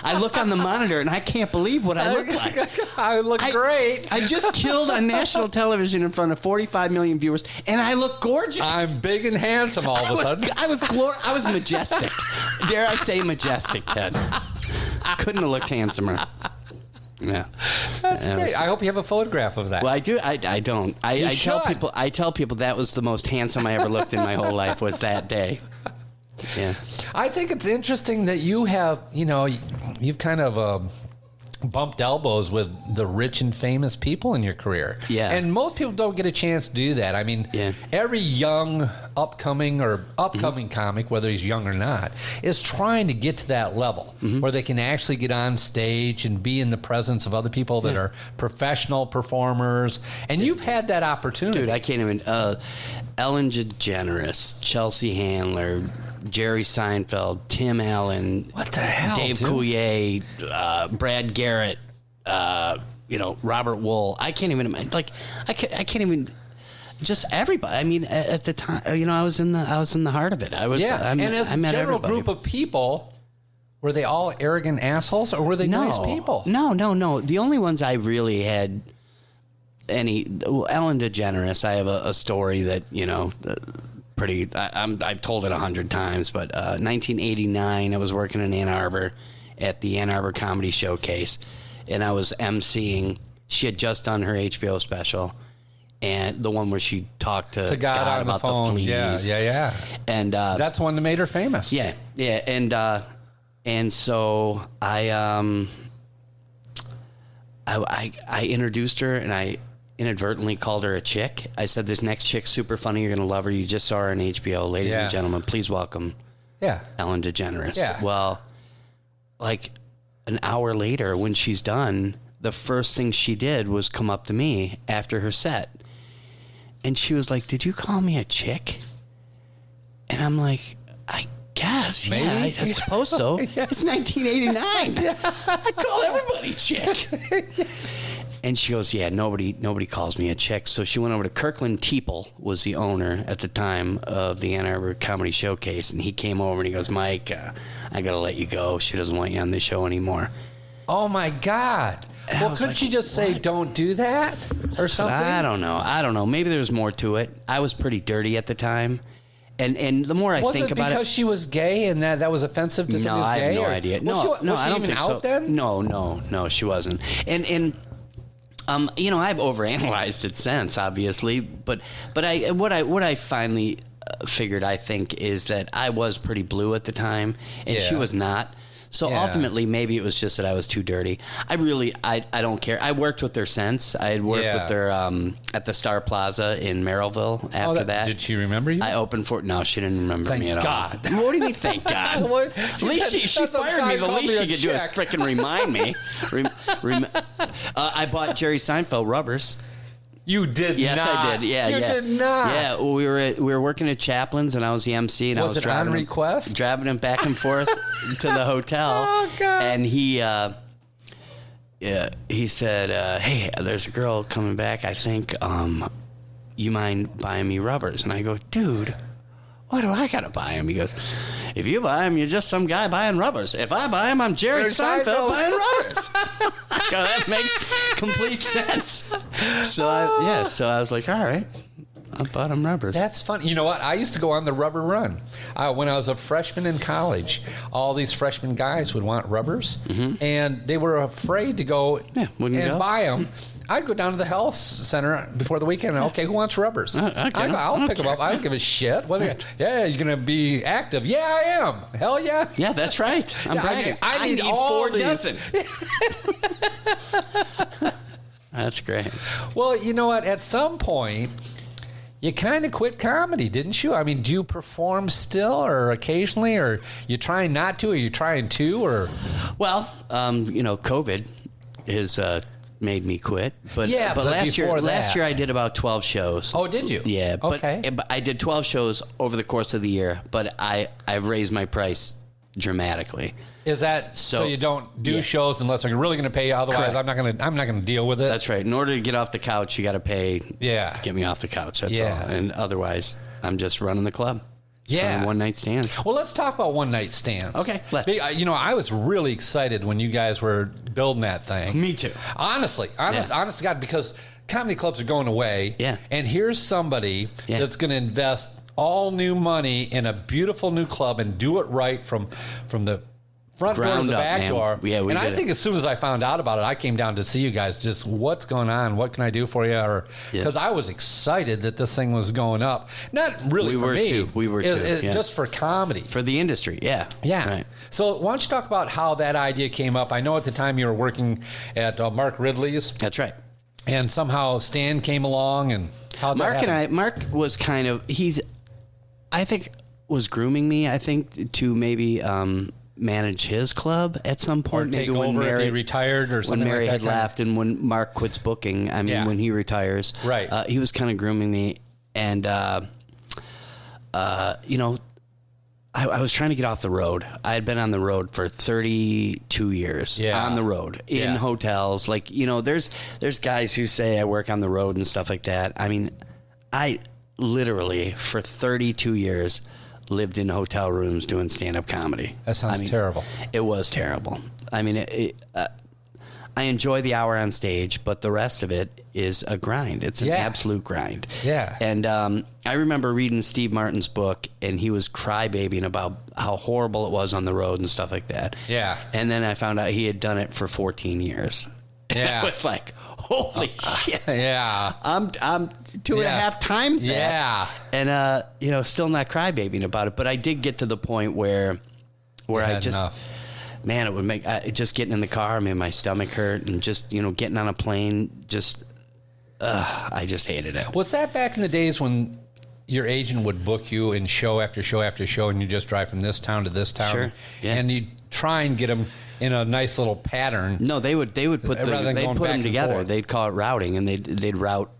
Speaker 3: I look on the monitor and I can't believe what I look like.
Speaker 1: I look great.
Speaker 3: I just killed on national television in front of 45 million viewers, and I look gorgeous.
Speaker 1: I'm big and handsome all of a sudden.
Speaker 3: I was majestic. Dare I say majestic, Ted. Couldn't have looked handsomer. Yeah,
Speaker 1: that's great. I hope you have a photograph of that.
Speaker 3: Well, I do. I don't. I tell people that was the most handsome I ever looked in my whole life was that day. Yeah.
Speaker 1: I think it's interesting that you have, you've kind of bumped elbows with the rich and famous people in your career.
Speaker 3: Yeah.
Speaker 1: And most people don't get a chance to do that. I mean, every young upcoming comic, whether he's young or not, is trying to get to that level where they can actually get on stage and be in the presence of other people that are professional performers. And you've had that opportunity.
Speaker 3: Dude, I can't even... Ellen DeGeneres, Chelsea Handler, Jerry Seinfeld, Tim Allen,
Speaker 1: what the hell,
Speaker 3: Dave Coulier, Brad Garrett, Robert Wool. I can't even like. I can't even. Just everybody. I mean, at the time, I was in the heart of it. I was.
Speaker 1: Yeah, and as a general group of people, were they all arrogant assholes, or were they nice people?
Speaker 3: No. The only ones I really had Ellen DeGeneres. I have a story that pretty. I've told it 100 times, but 1989, I was working in Ann Arbor at the Ann Arbor Comedy Showcase, and I was emceeing. She had just done her HBO special. And the one where she talked to God on about the phone.
Speaker 1: Yeah.
Speaker 3: And
Speaker 1: that's the one that made her famous.
Speaker 3: Yeah. And so I introduced her, and I inadvertently called her a chick. I said, "This next chick's super funny. You're gonna love her. You just saw her on HBO, ladies and gentlemen. Please welcome, Ellen DeGeneres."
Speaker 1: Yeah.
Speaker 3: Well, like an hour later, when she's done, the first thing she did was come up to me after her set. And she was like, "Did you call me a chick?" And I'm like, "I guess.
Speaker 1: Maybe.
Speaker 3: Yeah, I suppose so." It's 1989. I call everybody chick. And she goes, "Yeah, nobody calls me a chick." So she went over to Kirkland Teeple, was the owner at the time of the Ann Arbor Comedy Showcase. And he came over and he goes, "Mike, I got to let you go. She doesn't want you on the show anymore."
Speaker 1: Oh, my God.
Speaker 3: And
Speaker 1: well, couldn't she just say, "Don't do that," or something?
Speaker 3: I don't know. Maybe there's more to it. I was pretty dirty at the time. And the more I think about it... Was it because
Speaker 1: she was gay and that was offensive to somebody who's gay?
Speaker 3: No, I have no idea. No,
Speaker 1: I don't think so. Was she even out then?
Speaker 3: No, she wasn't. And I've overanalyzed it since, obviously. But what I finally figured, I think, is that I was pretty blue at the time, and she was not. So ultimately, maybe it was just that I was too dirty. I don't care. I worked with her since. I had worked with her at the Star Plaza in Merrillville after that.
Speaker 1: Did she remember you?
Speaker 3: I opened for... No, she didn't remember me at all.
Speaker 1: God.
Speaker 3: What do you mean, thank God? At least she fired me. The least she could do is freaking remind me. I bought Jerry Seinfeld rubbers.
Speaker 1: You did not.
Speaker 3: Yes, I did. Yeah,
Speaker 1: you did not.
Speaker 3: Yeah, we were working at Chaplin's, and I was the MC, and I was driving
Speaker 1: on request?
Speaker 3: Driving him back and forth to the hotel.
Speaker 1: Oh, God.
Speaker 3: And he said, "Hey, there's a girl coming back. I think you mind buying me rubbers?" And I go, "Dude, why do I gotta buy them?" He goes, "If you buy them, you're just some guy buying rubbers. If I buy them, I'm Jerry Seinfeld buying rubbers." So that makes complete sense. So I was like, all right, I bought him rubbers.
Speaker 1: That's funny. You know what? I used to go on the rubber run. When I was a freshman in college, all these freshman guys would want rubbers, and they were afraid to go buy them. I'd go down to the health center before the weekend. And, okay, who wants rubbers? I'll pick them up. I don't give a shit. Yeah, you're gonna be active. Yeah, I am. Hell yeah.
Speaker 3: Yeah, that's right. I'm bragging.
Speaker 1: I need all
Speaker 3: 4 dozen. That's great.
Speaker 1: Well, you know what? At some point, you kind of quit comedy, didn't you? I mean, do you perform still, or occasionally, or you trying not to, or you trying to, or?
Speaker 3: Well, COVID is. Made me quit, but last year I did about 12 shows.
Speaker 1: Oh, did you?
Speaker 3: Yeah, but
Speaker 1: okay.
Speaker 3: I did 12 shows over the course of the year, but I've raised my price dramatically.
Speaker 1: Is that so you don't do shows unless they're really going to pay you? Otherwise, correct. I'm not going to deal with it.
Speaker 3: That's right. In order to get off the couch, you got to pay. To get me off the couch. That's all. And otherwise, I'm just running the club. One night stands.
Speaker 1: Well, let's talk about one night stands.
Speaker 3: Okay, let's.
Speaker 1: I was really excited when you guys were building that thing.
Speaker 3: Me too.
Speaker 1: Honest to God, because comedy clubs are going away.
Speaker 3: Yeah.
Speaker 1: And here's somebody that's going to invest all new money in a beautiful new club and do it right from the front door to the back door.
Speaker 3: Yeah,
Speaker 1: and I think as soon as I found out about it, I came down to see you guys. Just what's going on? What can I do for you? Because I was excited that this thing was going up. Not really for me.
Speaker 3: We were too.
Speaker 1: Just for comedy.
Speaker 3: For the industry, yeah.
Speaker 1: Right. So why don't you talk about how that idea came up? I know at the time you were working at Mark Ridley's.
Speaker 3: That's right.
Speaker 1: And somehow Stan came along, and how
Speaker 3: Mark was kind of, I think, was grooming me, to maybe manage his club at some point.
Speaker 1: Or maybe when Mary, if he retired or something
Speaker 3: when Mary
Speaker 1: like that.
Speaker 3: had left, and when Mark quits booking, when he retires.
Speaker 1: Right.
Speaker 3: He was kind of grooming me, and, I was trying to get off the road. I had been on the road for 32 years on the road in hotels. Like, you know, there's guys who say I work on the road and stuff like that. I mean, I literally for 32 years lived in hotel rooms doing stand-up comedy.
Speaker 1: That sounds terrible.
Speaker 3: It was terrible. I mean, I enjoy the hour on stage, but the rest of it is a grind. It's an absolute grind.
Speaker 1: Yeah.
Speaker 3: And I remember reading Steve Martin's book, and he was crybabying about how horrible it was on the road and stuff like that.
Speaker 1: Yeah.
Speaker 3: And then I found out he had done it for 14 years.
Speaker 1: Yeah.
Speaker 3: I was like, holy shit.
Speaker 1: Yeah.
Speaker 3: I'm 2.5 times that.
Speaker 1: Yeah.
Speaker 3: And, you know, still not crybabying about it. But I did get to the point where I just...
Speaker 1: enough.
Speaker 3: Man, it would make just getting in the car. I mean, my stomach hurt, and just, you know, getting on a plane. Just, I just hated it.
Speaker 1: Was that back in the days when your agent would book you in show after show after show, and you just drive from this town to this town?
Speaker 3: Sure. Yeah.
Speaker 1: And you'd try and get them in a nice little pattern.
Speaker 3: No, they would put them together. They'd call it routing, and they'd route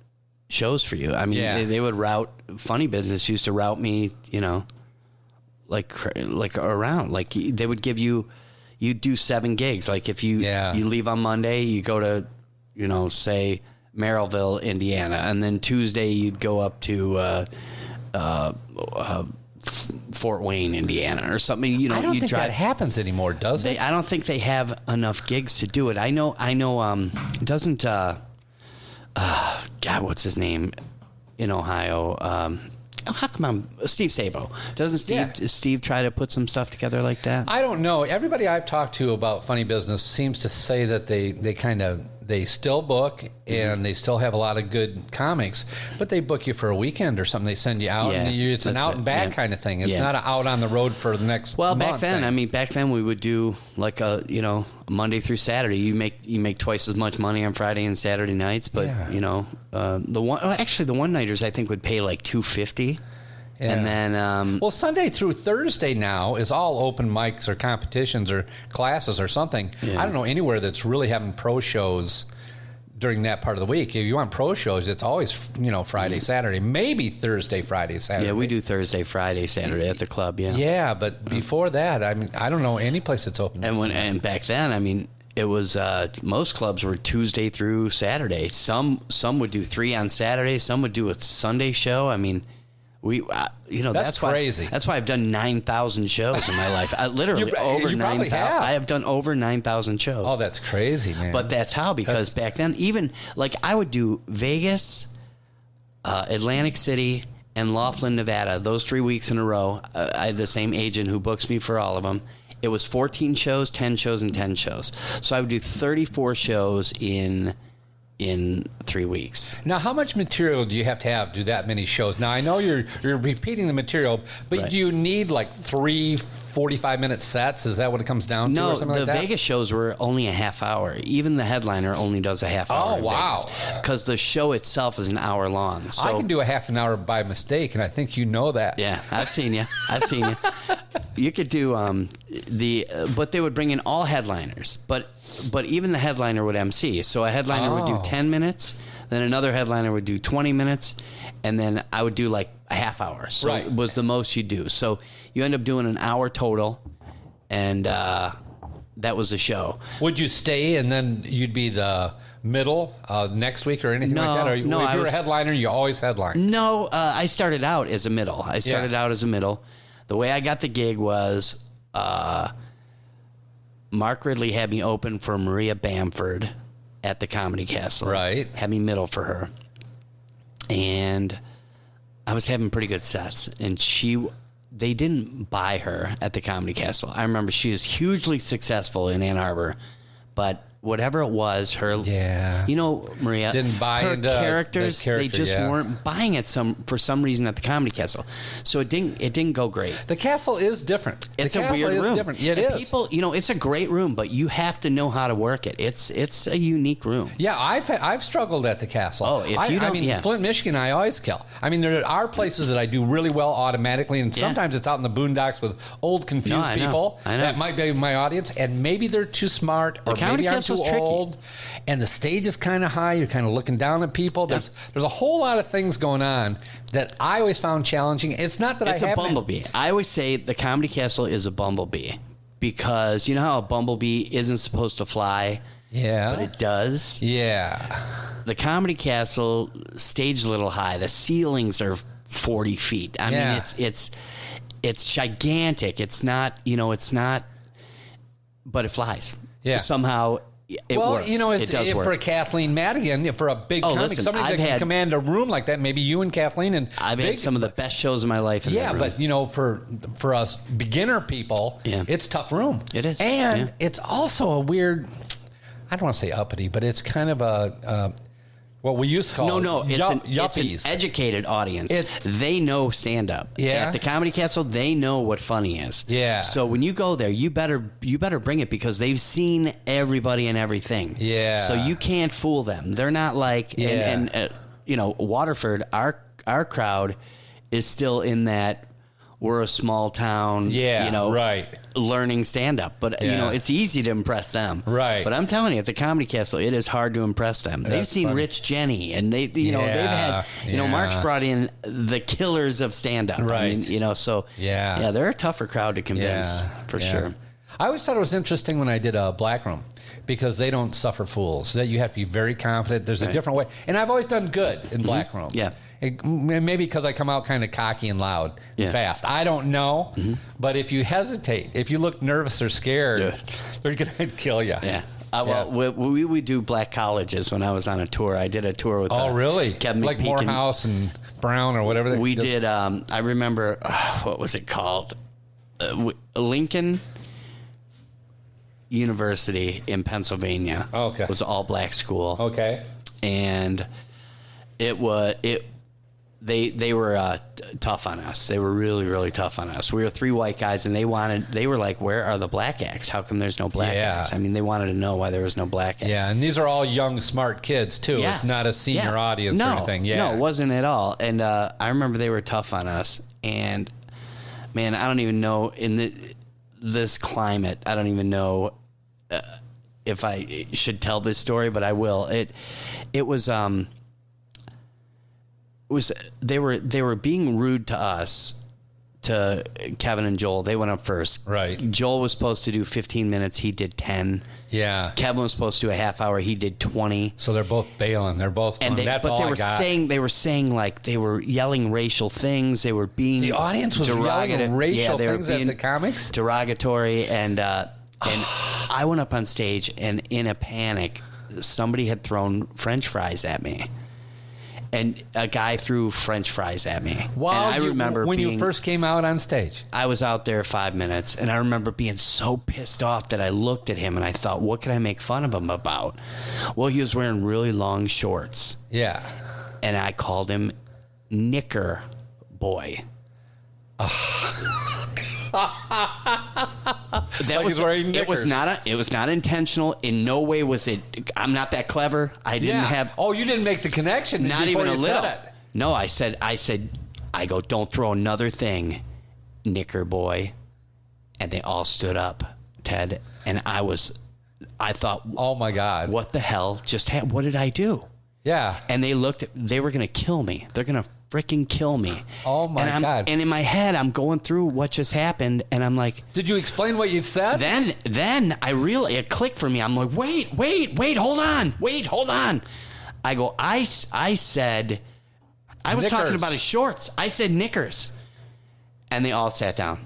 Speaker 3: shows for you. I mean, they would route. Funny Business used to route me, you know, like around. Like they would give you. You do 7 gigs. Like if you leave on Monday, you go to, you know, say Merrillville, Indiana, and then Tuesday you'd go up to Fort Wayne, Indiana, or something. You know,
Speaker 1: I don't think that happens anymore, does it?
Speaker 3: I don't think they have enough gigs to do it. I know. Doesn't God, what's his name in Ohio? How come Steve Sabo? Doesn't Steve try to put some stuff together like that?
Speaker 1: I don't know. Everybody I've talked to about Funny Business seems to say that they still book and they still have a lot of good comics, but they book you for a weekend or something. They send you out, and it's an out and back kind of thing. It's not an out on the road for the next.
Speaker 3: Well,
Speaker 1: month
Speaker 3: back then we would do like a Monday through Saturday. You make twice as much money on Friday and Saturday nights, but you know the one nighters I think would pay like $250. Yeah. And then
Speaker 1: Sunday through Thursday now is all open mics or competitions or classes or something. I don't know anywhere that's really having pro shows during that part of the week. If you want pro shows, it's always Friday, Saturday, maybe Thursday, Friday, Saturday.
Speaker 3: Yeah, we do Thursday, Friday, Saturday at the club. Yeah.
Speaker 1: Yeah, but before that, I mean, I don't know any place that's open.
Speaker 3: And back then, I mean, it was most clubs were Tuesday through Saturday. Some would do 3 on Saturday. Some would do a Sunday show. I mean. That's
Speaker 1: crazy.
Speaker 3: That's why I've done 9,000 shows in my life. Literally over 9,000. I have done over 9,000 shows.
Speaker 1: Oh, that's crazy, man.
Speaker 3: But that's how, because back then, even like I would do Vegas, Atlantic City, and Laughlin, Nevada. Those 3 weeks in a row. I had the same agent who books me for all of them. It was 14 shows, 10 shows, and 10 shows. So I would do 34 shows in 3 weeks.
Speaker 1: Now, how much material do you have to do that many shows? Now, I know you're repeating the material, but do you need like 3 45-minute sets? Is that what it comes down to?
Speaker 3: No,
Speaker 1: or something
Speaker 3: the
Speaker 1: like that?
Speaker 3: Vegas shows were only a half hour. Even the headliner only does a half hour.
Speaker 1: Oh, wow.
Speaker 3: Because the show itself is an hour long. So,
Speaker 1: I can do a half an hour by mistake, and I think you know that.
Speaker 3: Yeah, I've seen you. You could do but they would bring in all headliners. But even the headliner would MC. So a headliner would do 10 minutes, then another headliner would do 20 minutes, and then I would do like a half hour. So it was the most you do. So you end up doing an hour total, and that was the show.
Speaker 1: Would you stay and then you'd be the middle next week or anything like that? Or if you're a headliner, you always headline?
Speaker 3: No, I started out as a middle. The way I got the gig was Mark Ridley had me open for Maria Bamford at the Comedy Castle.
Speaker 1: Right.
Speaker 3: Had me middle for her. And I was having pretty good sets. And they didn't buy her at the Comedy Castle. I remember she was hugely successful in Ann Arbor, but whatever it was, Maria
Speaker 1: didn't buy
Speaker 3: her
Speaker 1: into
Speaker 3: characters. They just weren't buying it for some reason at the Comedy Castle, so it didn't go great.
Speaker 1: The Castle is different.
Speaker 3: It's a weird room.
Speaker 1: Different. It is.
Speaker 3: People, it's a great room, but you have to know how to work it. It's a unique room.
Speaker 1: Yeah, I've struggled at the Castle.
Speaker 3: Oh, if you don't,
Speaker 1: Flint, Michigan, I always kill. I mean, there are places that I do really well automatically, and sometimes it's out in the boondocks with old confused people.
Speaker 3: I know.
Speaker 1: That might be my audience, and maybe they're too smart, or maybe I'm
Speaker 3: Castle's
Speaker 1: too
Speaker 3: tricky.
Speaker 1: old, and the stage is kind of high. You're kind of looking down at people. There's a whole lot of things going on that I always found challenging. It's not that
Speaker 3: It's
Speaker 1: I
Speaker 3: a
Speaker 1: haven't.
Speaker 3: bumblebee. I always say the Comedy Castle is a bumblebee because you know how a bumblebee isn't supposed to fly,
Speaker 1: Yeah.
Speaker 3: but it does.
Speaker 1: Yeah.
Speaker 3: The Comedy Castle stage a little high. The ceilings are 40 feet. I
Speaker 1: Yeah.
Speaker 3: mean, it's gigantic. It's not, it's not, but it flies.
Speaker 1: Yeah.
Speaker 3: Somehow it works.
Speaker 1: It's,
Speaker 3: it does work.
Speaker 1: for Kathleen Madigan, for a big comic,
Speaker 3: listen,
Speaker 1: somebody that
Speaker 3: I've
Speaker 1: can
Speaker 3: had-
Speaker 1: command a room like that, maybe you and Kathleen and
Speaker 3: I've
Speaker 1: big,
Speaker 3: had some of the best shows of my life in
Speaker 1: Yeah,
Speaker 3: that room.
Speaker 1: but for us beginner people,
Speaker 3: Yeah.
Speaker 1: it's a tough room.
Speaker 3: It is,
Speaker 1: and
Speaker 3: yeah.
Speaker 1: it's also a weird. I don't want to say uppity, but it's kind of a what we used to call
Speaker 3: No, it's an
Speaker 1: yuppies.
Speaker 3: educated audience.
Speaker 1: It's-
Speaker 3: They know stand up.
Speaker 1: Yeah.
Speaker 3: At the Comedy Castle, they know what funny is.
Speaker 1: Yeah.
Speaker 3: So when you go there, you better bring it because they've seen everybody and everything.
Speaker 1: Yeah.
Speaker 3: So you can't fool them. They're not like
Speaker 1: Yeah.
Speaker 3: Waterford. Our crowd is still in that we're a small town.
Speaker 1: Yeah, right.
Speaker 3: Learning stand up, but
Speaker 1: Yeah.
Speaker 3: it's easy to impress them.
Speaker 1: Right.
Speaker 3: But I'm telling you, at the Comedy Castle, it is hard to impress them. They've
Speaker 1: That's
Speaker 3: seen
Speaker 1: funny.
Speaker 3: Rich Jenny, and they've had,
Speaker 1: Yeah.
Speaker 3: Mark's brought in the killers of stand up.
Speaker 1: Right.
Speaker 3: So
Speaker 1: Yeah.
Speaker 3: they're a tougher crowd to convince for sure.
Speaker 1: I always thought it was interesting when I did a black room because they don't suffer fools. That you have to be very confident. There's a different way, and I've always done good in black rooms.
Speaker 3: Yeah.
Speaker 1: Maybe because I come out kind of cocky and loud and fast. I don't know. But if you hesitate, if you look nervous or scared, they're going to kill you.
Speaker 3: Yeah. We would do black colleges when I was on a tour. I did a tour with
Speaker 1: Really?
Speaker 3: Kevin
Speaker 1: Like
Speaker 3: McPeak and-
Speaker 1: Morehouse and Brown or whatever.
Speaker 3: We did. I remember what was it called? Lincoln University in Pennsylvania.
Speaker 1: Okay.
Speaker 3: Was all black school.
Speaker 1: Okay.
Speaker 3: And they were tough on us. They were really, really tough on us. We were three white guys, and they were like, "Where are the black acts? How come there's no black acts?" I mean, they wanted to know why there was no black acts.
Speaker 1: Yeah, and these are all young, smart kids too.
Speaker 3: Yes.
Speaker 1: It's not a senior audience or anything. Yeah.
Speaker 3: No, it wasn't at all. And I remember they were tough on us. And man, I don't even know this climate. I don't even know if I should tell this story, but I will. It was they were being rude to us, to Kevin and Joel. They went up first.
Speaker 1: Right.
Speaker 3: Joel was supposed to do 15 minutes. He did 10.
Speaker 1: Yeah.
Speaker 3: Kevin was supposed to do a half hour. He did 20.
Speaker 1: So they're both bailing. They're both.
Speaker 3: And
Speaker 1: that's
Speaker 3: but
Speaker 1: all
Speaker 3: they
Speaker 1: I
Speaker 3: were
Speaker 1: got.
Speaker 3: saying like they were yelling racial things. They were being
Speaker 1: The audience was yelling racial
Speaker 3: they were
Speaker 1: things at
Speaker 3: being
Speaker 1: the comics?
Speaker 3: derogatory, and I went up on stage, and in a panic, somebody had thrown French fries at me. And a guy threw French fries at me.
Speaker 1: Wow,
Speaker 3: and I remember
Speaker 1: when you first came out on stage.
Speaker 3: I was out there 5 minutes, and I remember being so pissed off that I looked at him and I thought, what could I make fun of him about? Well, he was wearing really long shorts,
Speaker 1: Yeah.
Speaker 3: and I called him Knicker Boy.
Speaker 1: Like he's wearing
Speaker 3: it was
Speaker 1: knickers.
Speaker 3: it was not intentional. In no way was it. I'm not that clever. I didn't have.
Speaker 1: Oh, you didn't make the connection.
Speaker 3: Not
Speaker 1: before
Speaker 3: even a
Speaker 1: you
Speaker 3: little.
Speaker 1: said it.
Speaker 3: No, I said, I go, don't throw another thing, Knicker Boy. And they all stood up, Ted. And I thought,
Speaker 1: Oh my God.
Speaker 3: what the hell just happened? What did I do?
Speaker 1: Yeah.
Speaker 3: And they were going to kill me. They're going to freaking kill me.
Speaker 1: Oh my God.
Speaker 3: And in my head, I'm going through what just happened. And I'm like,
Speaker 1: Did you explain what you said?
Speaker 3: then it clicked for me. I'm like, wait, hold on. I go, I said, I was talking
Speaker 1: Knickers.
Speaker 3: about his shorts. I said knickers. And they all sat down.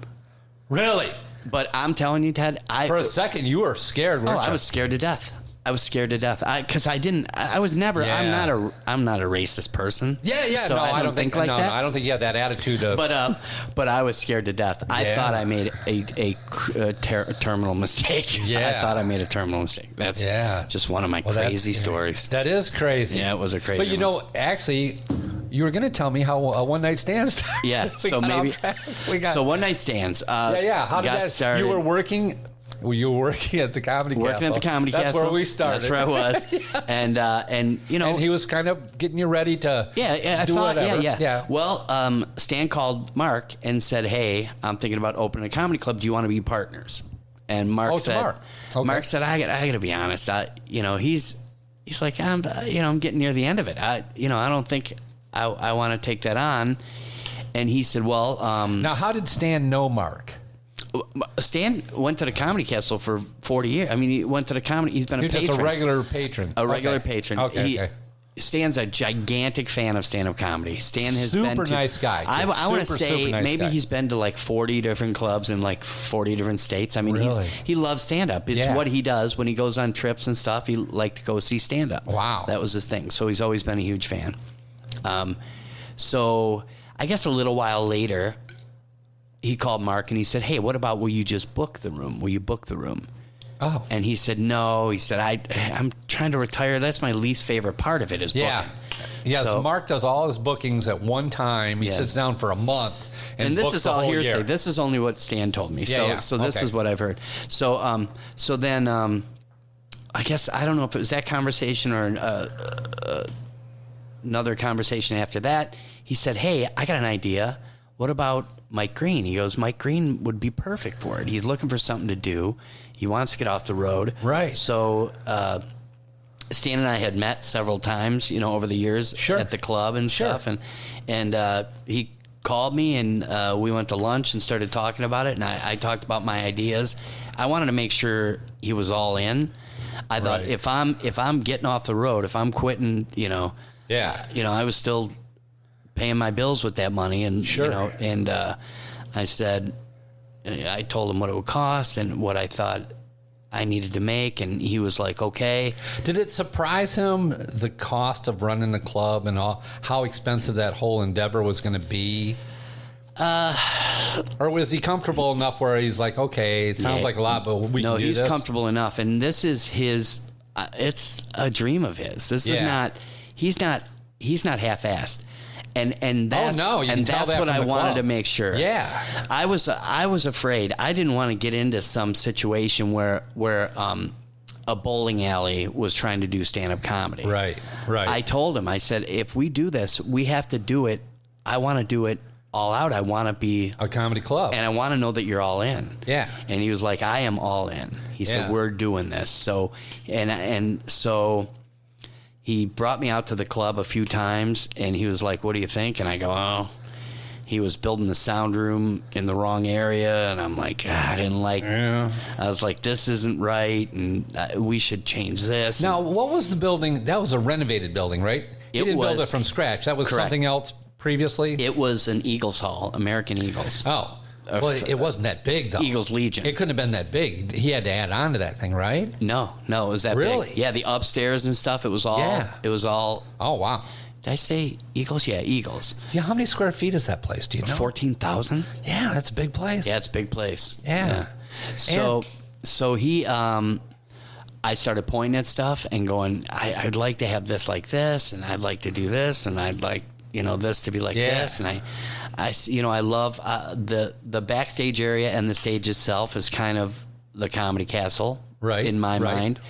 Speaker 1: Really?
Speaker 3: But I'm telling you, Ted,
Speaker 1: For a second, you were scared, weren't you?
Speaker 3: I was scared to death. Because I was never.
Speaker 1: Yeah.
Speaker 3: I'm not a racist person.
Speaker 1: Yeah.
Speaker 3: So
Speaker 1: no, I don't think
Speaker 3: like that.
Speaker 1: I don't think you have that attitude of.
Speaker 3: But I was scared to death. I
Speaker 1: Yeah.
Speaker 3: thought I made a terminal mistake.
Speaker 1: Yeah.
Speaker 3: I thought I made a terminal mistake. That's just one of my crazy stories.
Speaker 1: That is crazy.
Speaker 3: Yeah, it was a crazy
Speaker 1: But you
Speaker 3: one.
Speaker 1: know, actually, you were going to tell me how a one night stand started.
Speaker 3: Yeah.
Speaker 1: We
Speaker 3: So
Speaker 1: got
Speaker 3: maybe.
Speaker 1: off track. We got.
Speaker 3: So one night stands.
Speaker 1: Yeah. How did
Speaker 3: got
Speaker 1: that?
Speaker 3: started.
Speaker 1: You were working. You were working at the Comedy Castle.
Speaker 3: Working at the Comedy Castle.
Speaker 1: That's where we started.
Speaker 3: That's where I was. And you know.
Speaker 1: And he was kind of getting you ready to.
Speaker 3: Yeah, I
Speaker 1: do
Speaker 3: thought,
Speaker 1: whatever.
Speaker 3: yeah. Well, Stan called Mark and said, "Hey, I'm thinking about opening a comedy club. Do you want to be partners?" And Mark
Speaker 1: to Mark. Okay.
Speaker 3: Mark said, I got to be honest. He's like, I'm getting near the end of it. I don't think I want to take that on. And he said, well,
Speaker 1: now how did Stan know Mark?
Speaker 3: Stan went to the Comedy Castle for 40 years. I mean, he went to the comedy. He's been a patron.
Speaker 1: Just a regular patron.
Speaker 3: A regular patron.
Speaker 1: Okay.
Speaker 3: Stan's a gigantic fan of stand-up comedy. Stan has been
Speaker 1: super nice guy.
Speaker 3: I want to say
Speaker 1: nice
Speaker 3: maybe
Speaker 1: guy.
Speaker 3: he's been to like 40 different clubs in like 40 different states. I mean,
Speaker 1: Really?
Speaker 3: he loves stand-up. It's what he does when he goes on trips and stuff. He liked to go see stand-up.
Speaker 1: Wow.
Speaker 3: That was his thing. So he's always been a huge fan. So I guess a little while later, he called Mark and he said, hey, what about will you just book the room? Will you book the room?
Speaker 1: Oh.
Speaker 3: And he said, no. He said, I'm trying to retire. That's my least favorite part of it is booking.
Speaker 1: Yeah,
Speaker 3: So
Speaker 1: Mark does all his bookings at one time. He sits down for a month and
Speaker 3: this
Speaker 1: books
Speaker 3: is
Speaker 1: the
Speaker 3: all
Speaker 1: whole
Speaker 3: hearsay.
Speaker 1: year.
Speaker 3: This is only what Stan told me.
Speaker 1: Yeah,
Speaker 3: So this is what I've heard. So then I guess I don't know if it was that conversation or another conversation after that. He said, hey, I got an idea. What about Mike Green? He goes, Mike Green would be perfect for it. He's looking for something to do. He wants to get off the road.
Speaker 1: Right.
Speaker 3: So Stan and I had met several times, over the years at the club and stuff. And he called me and we went to lunch and started talking about it. And I talked about my ideas. I wanted to make sure he was all in. I thought if I'm getting off the road, if I'm quitting, I was still paying my bills with that money, and and I said, I told him what it would cost and what I thought I needed to make, and he was like, okay.
Speaker 1: Did it surprise him the cost of running the club and how expensive that whole endeavor was going to be? Or was he comfortable enough where he's like, okay, it sounds like a lot, but we can do this?
Speaker 3: No, he's comfortable enough, and this is his. It's a dream of his. This is not. He's not half-assed. And that's, that's what I wanted to make sure.
Speaker 1: Yeah.
Speaker 3: I was afraid. I didn't want to get into some situation where a bowling alley was trying to do stand-up comedy.
Speaker 1: Right.
Speaker 3: I told him, I said, if we do this, we have to do it. I want to do it all out. I want to be
Speaker 1: a comedy club.
Speaker 3: And I want to know that you're all in.
Speaker 1: Yeah.
Speaker 3: And he was like, I am all in. He said, we're doing this. So, and so he brought me out to the club a few times, and he was like, what do you think? And I go, oh, he was building the sound room in the wrong area. And I'm like, I didn't like, I was like, this isn't right. And we should change this.
Speaker 1: Now, what was the building? That was a renovated building, right? You didn't build it from scratch. That was something else previously?
Speaker 3: It was an Eagles Hall, American Eagles.
Speaker 1: Oh. Well, it wasn't that big, though.
Speaker 3: Eagles Legion.
Speaker 1: It couldn't have been that big. He had to add on to that thing, right?
Speaker 3: No, it was that
Speaker 1: really?
Speaker 3: big. Yeah, the upstairs and stuff, it was all.
Speaker 1: Oh, wow.
Speaker 3: Did I say Eagles? Yeah, Eagles.
Speaker 1: Yeah, how many square feet is that place? Do you know?
Speaker 3: 14,000.
Speaker 1: Yeah, that's a big place.
Speaker 3: Yeah, it's a big place.
Speaker 1: Yeah.
Speaker 3: So he, I started pointing at stuff and going, I'd like to have this like this, and I'd like to do this, and I'd like, this to be like this, and I love the backstage area, and the stage itself is kind of the Comedy Castle,
Speaker 1: right? In
Speaker 3: my mind,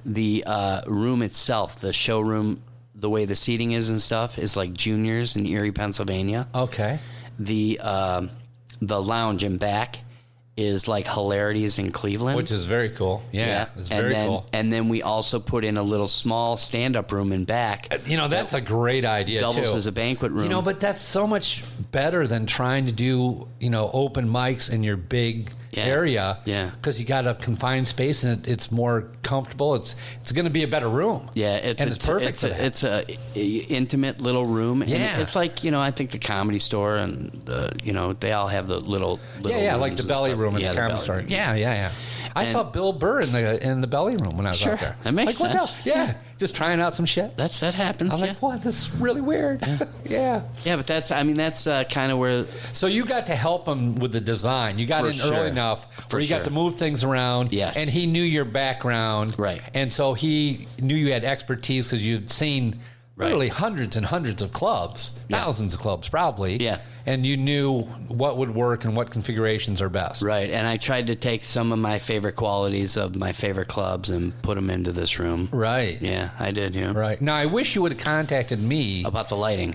Speaker 3: the room itself, the showroom, the way the seating is and stuff is like Junior's in Erie, Pennsylvania.
Speaker 1: Okay.
Speaker 3: The lounge in back is like Hilarities in Cleveland,
Speaker 1: which is very cool. Yeah, it's very cool.
Speaker 3: And then we also put in a little small stand-up room in back.
Speaker 1: That's a great idea.
Speaker 3: Doubles as a banquet room.
Speaker 1: But that's so much better than trying to do open mics in your big area.
Speaker 3: Yeah.
Speaker 1: Because you got a confined space and it's more comfortable. It's going to be a better room.
Speaker 3: Yeah,
Speaker 1: it's perfect.
Speaker 3: It's a intimate little room. And
Speaker 1: yeah.
Speaker 3: It's like I think the Comedy Store and they all have the little
Speaker 1: like the belly room at the Comedy Store. Yeah. I saw Bill Burr in the belly room when I was out there.
Speaker 3: That makes sense.
Speaker 1: Yeah, just trying out some shit.
Speaker 3: That happens.
Speaker 1: I'm like, what? This is really weird. Yeah.
Speaker 3: Yeah, but that's kind of where.
Speaker 1: So you got to help him with the design. You got in early enough where you got to move things around.
Speaker 3: Yes.
Speaker 1: And he knew your background.
Speaker 3: Right.
Speaker 1: And so he knew you had expertise because you'd seen literally hundreds and hundreds of clubs, thousands of clubs probably.
Speaker 3: Yeah.
Speaker 1: And you knew what would work and what configurations are best.
Speaker 3: Right. And I tried to take some of my favorite qualities of my favorite clubs and put them into this room.
Speaker 1: Right.
Speaker 3: Yeah, I did. Yeah.
Speaker 1: Right. Now, I wish you would have contacted me
Speaker 3: about the lighting.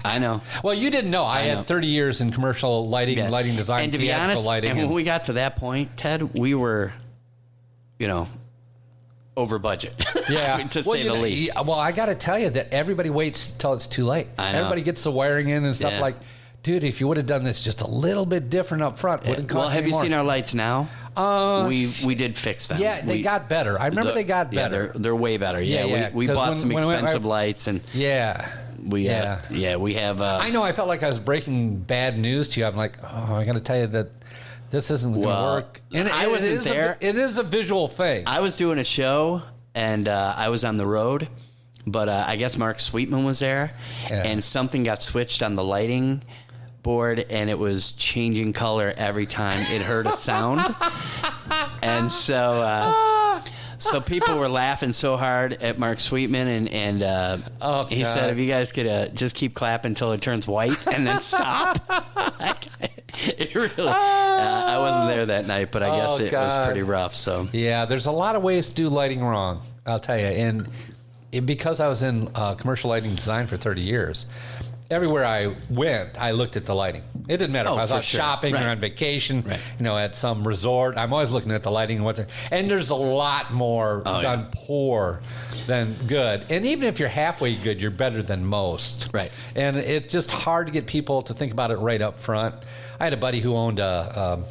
Speaker 3: I know.
Speaker 1: Well, you didn't know. I had 30 years in commercial lighting and lighting design.
Speaker 3: And to be honest,
Speaker 1: lighting
Speaker 3: and when we got to that point, Ted, we were, over budget.
Speaker 1: Yeah.
Speaker 3: To say the least.
Speaker 1: Well, I got to tell you that everybody waits till it's too late.
Speaker 3: I know.
Speaker 1: Everybody gets the wiring in and stuff like, dude, if you would have done this just a little bit different up front, wouldn't cost
Speaker 3: Well, have you
Speaker 1: more.
Speaker 3: seen our lights now? We did fix them.
Speaker 1: Yeah, they got better. I remember they got better.
Speaker 3: Yeah, they're way better. Yeah, we bought some expensive lights and we have.
Speaker 1: I know. I felt like I was breaking bad news to you. I'm like, oh, I got to tell you that this isn't going to work. And
Speaker 3: I wasn't there.
Speaker 1: It is a visual thing.
Speaker 3: I was doing a show and I was on the road, but I guess Mark Sweetman was there, and something got switched on the lighting board, and it was changing color every time it heard a sound. And so people were laughing so hard at Mark Sweetman, and he said, if you guys could just keep clapping until it turns white and then stop. It really, I wasn't there that night, but I guess it was pretty rough. So
Speaker 1: yeah, there's a lot of ways to do lighting wrong, I'll tell you. And because I was in commercial lighting design for 30 years, everywhere I went, I looked at the lighting. It didn't matter if I was out shopping or on vacation, at some resort. I'm always looking at the lighting and there's a lot more done poor than good. And even if you're halfway good, you're better than most.
Speaker 3: Right.
Speaker 1: And it's just hard to get people to think about it right up front. I had a buddy who owned a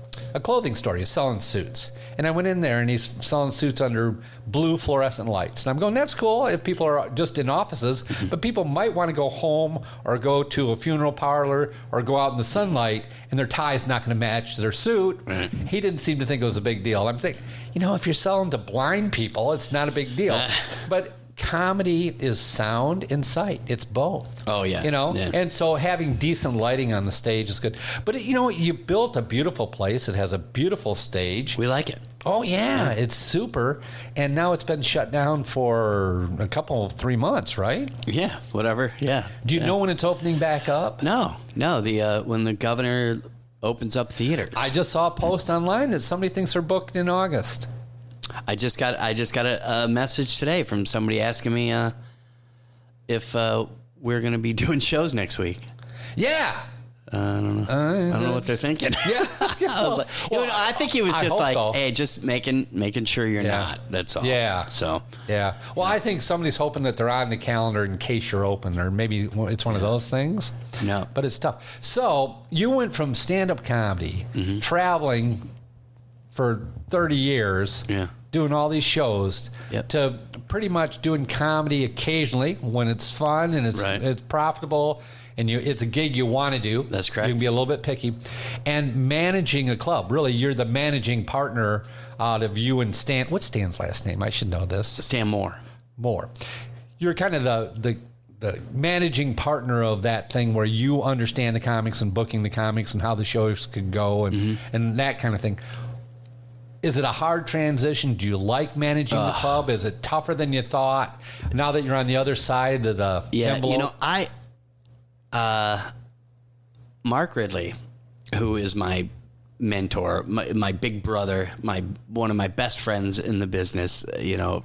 Speaker 1: clothing store. He was selling suits. And I went in there, and he's selling suits under blue fluorescent lights. And I'm going, that's cool if people are just in offices, but people might want to go home or go to a funeral parlor or go out in the sunlight, and their tie's not going to match their suit. Right. He didn't seem to think it was a big deal. I'm thinking, if you're selling to blind people, it's not a big deal. But comedy is sound and sight. It's both.
Speaker 3: Oh, yeah.
Speaker 1: And so having decent lighting on the stage is good. But, you built a beautiful place. It has a beautiful stage.
Speaker 3: We like it.
Speaker 1: Oh, yeah. It's super. And now it's been shut down for 3 months, right?
Speaker 3: Yeah, whatever. Yeah.
Speaker 1: Do you know when it's opening back up?
Speaker 3: No. When the governor opens up theaters.
Speaker 1: I just saw a post online that somebody thinks they're booked in August.
Speaker 3: I just got a message today from somebody asking me if we're going to be doing shows next week.
Speaker 1: Yeah.
Speaker 3: I don't know. I don't know what they're thinking.
Speaker 1: Yeah.
Speaker 3: I was like, I think he was just like,
Speaker 1: so.
Speaker 3: hey, just making sure you're not. That's all.
Speaker 1: Yeah.
Speaker 3: So.
Speaker 1: Yeah. Well, I think somebody's hoping that they're on the calendar in case you're open, or maybe it's one of those things.
Speaker 3: No.
Speaker 1: But it's tough. So you went from stand-up comedy, traveling for 30 years, doing all these shows, to pretty much doing comedy occasionally when it's fun and it's profitable. And it's a gig you want to do.
Speaker 3: That's correct.
Speaker 1: You can be a little bit picky. And managing a club. Really, you're the managing partner out of you and Stan. What's Stan's last name? I should know this.
Speaker 3: Stan Moore.
Speaker 1: You're kind of the managing partner of that thing where you understand the comics and booking the comics and how the shows could go and that kind of thing. Is it a hard transition? Do you like managing the club? Is it tougher than you thought now that you're on the other side of the envelope?
Speaker 3: Mark Ridley, who is my mentor, my big brother, one of my best friends in the business,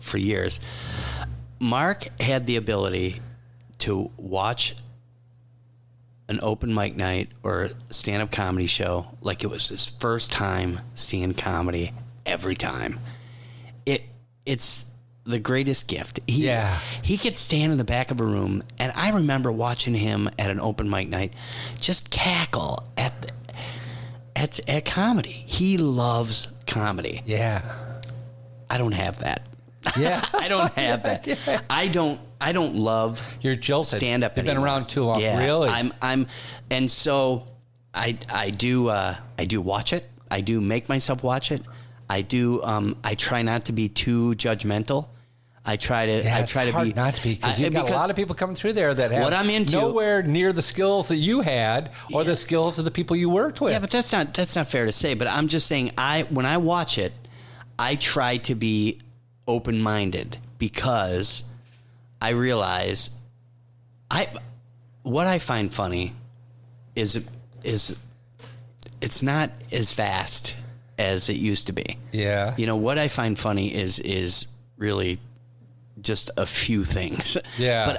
Speaker 3: for years. Mark had the ability to watch an open mic night or stand-up comedy show like it was his first time seeing comedy every time. It's the greatest gift. He could stand in the back of a room, and I remember watching him at an open mic night just cackle at comedy. He loves comedy.
Speaker 1: Yeah.
Speaker 3: I don't have that.
Speaker 1: Yeah.
Speaker 3: I don't have that.
Speaker 1: Yeah.
Speaker 3: I don't love
Speaker 1: You're jilted.
Speaker 3: stand up.
Speaker 1: You've been around too long.
Speaker 3: Yeah,
Speaker 1: really?
Speaker 3: And so I do watch it. I do make myself watch it. I try not to be too judgmental. It's hard not to be because you've got a lot of people coming through there that have what I'm into,
Speaker 1: nowhere near the skills that you had or the skills of the people you worked with.
Speaker 3: Yeah, but that's not fair to say. But I'm just saying, when I watch it, I try to be open-minded because I realize what I find funny is it's not as vast as it used to be.
Speaker 1: Yeah.
Speaker 3: What I find funny is really just a few things.
Speaker 1: Yeah.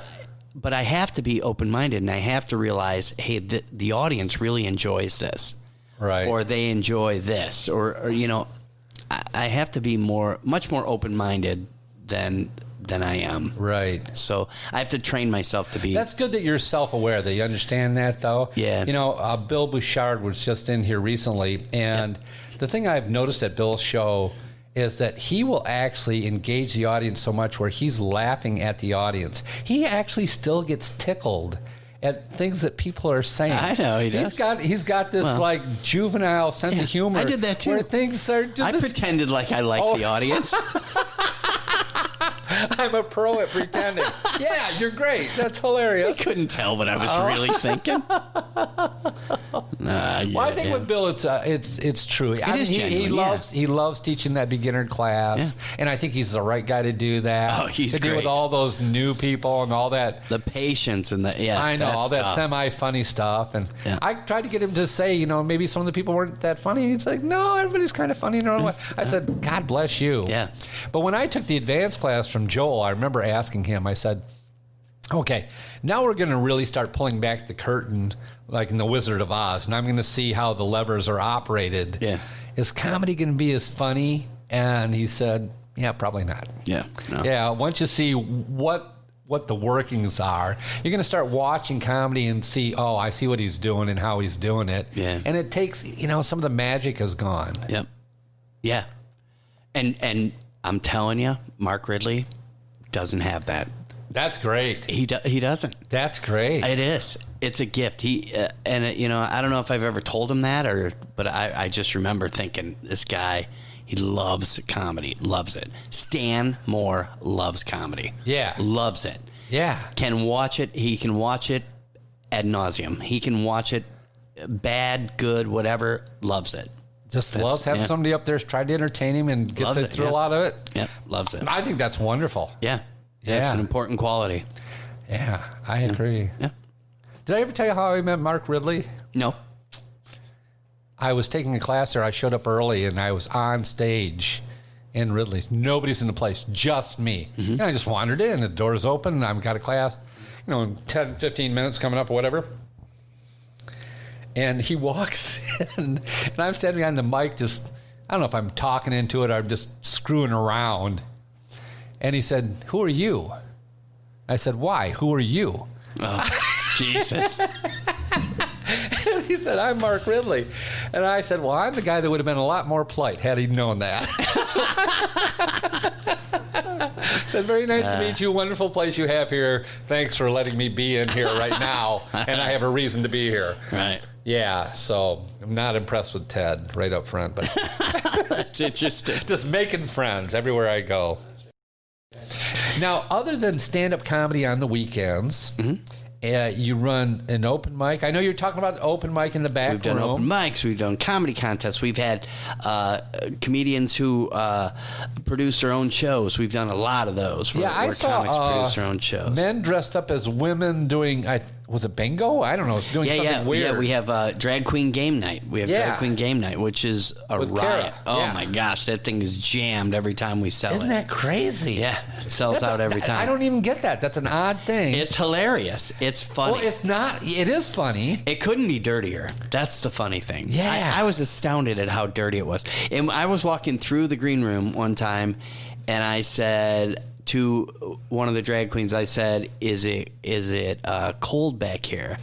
Speaker 3: but I have to be open-minded, and I have to realize, hey, the audience really enjoys this.
Speaker 1: Right.
Speaker 3: Or they enjoy this. Or you know, I have to be much more open-minded than I am.
Speaker 1: Right.
Speaker 3: So I have to train myself to be.
Speaker 1: That's good that you're self-aware, that you understand that, though.
Speaker 3: Yeah.
Speaker 1: You know, Bill Bouchard was just in here recently, and the thing I've noticed at Bill's show is that he will actually engage the audience so much where he's laughing at the audience. He actually still gets tickled at things that people are saying.
Speaker 3: I know he does.
Speaker 1: He's got this like juvenile sense of humor.
Speaker 3: I did that too.
Speaker 1: Where things are just.
Speaker 3: I pretended like I liked the audience.
Speaker 1: I'm a pro at pretending. Yeah, you're great. That's hilarious.
Speaker 3: I couldn't tell what I was really thinking.
Speaker 1: Well, I think with Bill, it's true. He loves teaching that beginner class, and I think he's the right guy to do that.
Speaker 3: Oh, he's
Speaker 1: to
Speaker 3: great.
Speaker 1: deal with all those new people and all that.
Speaker 3: The patience and
Speaker 1: I know all that semi-funny stuff, and I tried to get him to say, you know, maybe some of the people weren't that funny. He's like, no, everybody's kind of funny in their own way. I thought, God bless you.
Speaker 3: Yeah.
Speaker 1: But when I took the advanced class from Joel, I remember asking him. I said, okay, now we're going to really start pulling back the curtain like in The Wizard of Oz, and I'm going to see how the levers are operated.
Speaker 3: Yeah.
Speaker 1: Is comedy going to be as funny? And he said, yeah, probably not.
Speaker 3: Yeah. No.
Speaker 1: Yeah, once you see what the workings are, you're going to start watching comedy and see, oh, I see what he's doing and how he's doing it.
Speaker 3: Yeah.
Speaker 1: And it takes, you know, some of the magic is gone.
Speaker 3: Yep. Yeah. And I'm telling you, Mark Ridley doesn't have that.
Speaker 1: That's great.
Speaker 3: He doesn't.
Speaker 1: That's great.
Speaker 3: It is. It's a gift. You know, I don't know if I've ever told him that, but I just remember thinking, this guy, he loves comedy, loves it. Stan Moore loves comedy.
Speaker 1: Yeah.
Speaker 3: Loves it.
Speaker 1: Yeah.
Speaker 3: Can watch it. He can watch it ad nauseum. He can watch it bad, good, whatever, loves it.
Speaker 1: Just loves having somebody up there try to entertain him and gets a thrill out of it.
Speaker 3: Yep, loves it.
Speaker 1: I think that's wonderful.
Speaker 3: Yeah. It's an important quality.
Speaker 1: Yeah, I agree.
Speaker 3: Yeah.
Speaker 1: Did I ever tell you how I met Mark Ridley?
Speaker 3: No.
Speaker 1: I was taking a class there. I showed up early, and I was on stage in Ridley's. Nobody's in the place, just me. Mm-hmm. And I just wandered in. The door's open, and I've got a class, you know, in 10, 15 minutes coming up or whatever. And he walks in, and I'm standing on the mic just, I don't know if I'm talking into it or I'm just screwing around. And he said, who are you? I said, why? Who are you?
Speaker 3: Oh, Jesus.
Speaker 1: And he said, I'm Mark Ridley. And I said, well, I'm the guy that would have been a lot more polite had he known that. Said, very nice to meet you. Wonderful place you have here. Thanks for letting me be in here right now. And I have a reason to be here.
Speaker 3: Right.
Speaker 1: Yeah, so I'm not impressed with Ted right up front. But
Speaker 3: That's interesting.
Speaker 1: Just making friends everywhere I go. Now, other than stand-up comedy on the weekends, you run an open mic. I know you're talking about open mic in the back room.
Speaker 3: We've done open mics. We've done comedy contests. We've had comedians who produce their own shows. We've done a lot of those.
Speaker 1: I saw
Speaker 3: comics produce their own shows.
Speaker 1: Men dressed up as women doing, was it bingo? I don't know. It's doing something weird.
Speaker 3: Yeah, we have Drag Queen Game Night. We have Drag Queen Game Night, which is a
Speaker 1: with
Speaker 3: riot.
Speaker 1: Kara.
Speaker 3: Oh, my gosh. That thing is jammed every time we sell it.
Speaker 1: Isn't that crazy?
Speaker 3: Yeah, it sells out every time.
Speaker 1: I don't even get that. That's an odd thing.
Speaker 3: It's hilarious. It's funny.
Speaker 1: Well, it's not. It is funny.
Speaker 3: It couldn't be dirtier. That's the funny thing.
Speaker 1: Yeah.
Speaker 3: I was astounded at how dirty it was. And I was walking through the green room one time, and I said to one of the drag queens, I said, is it cold back here?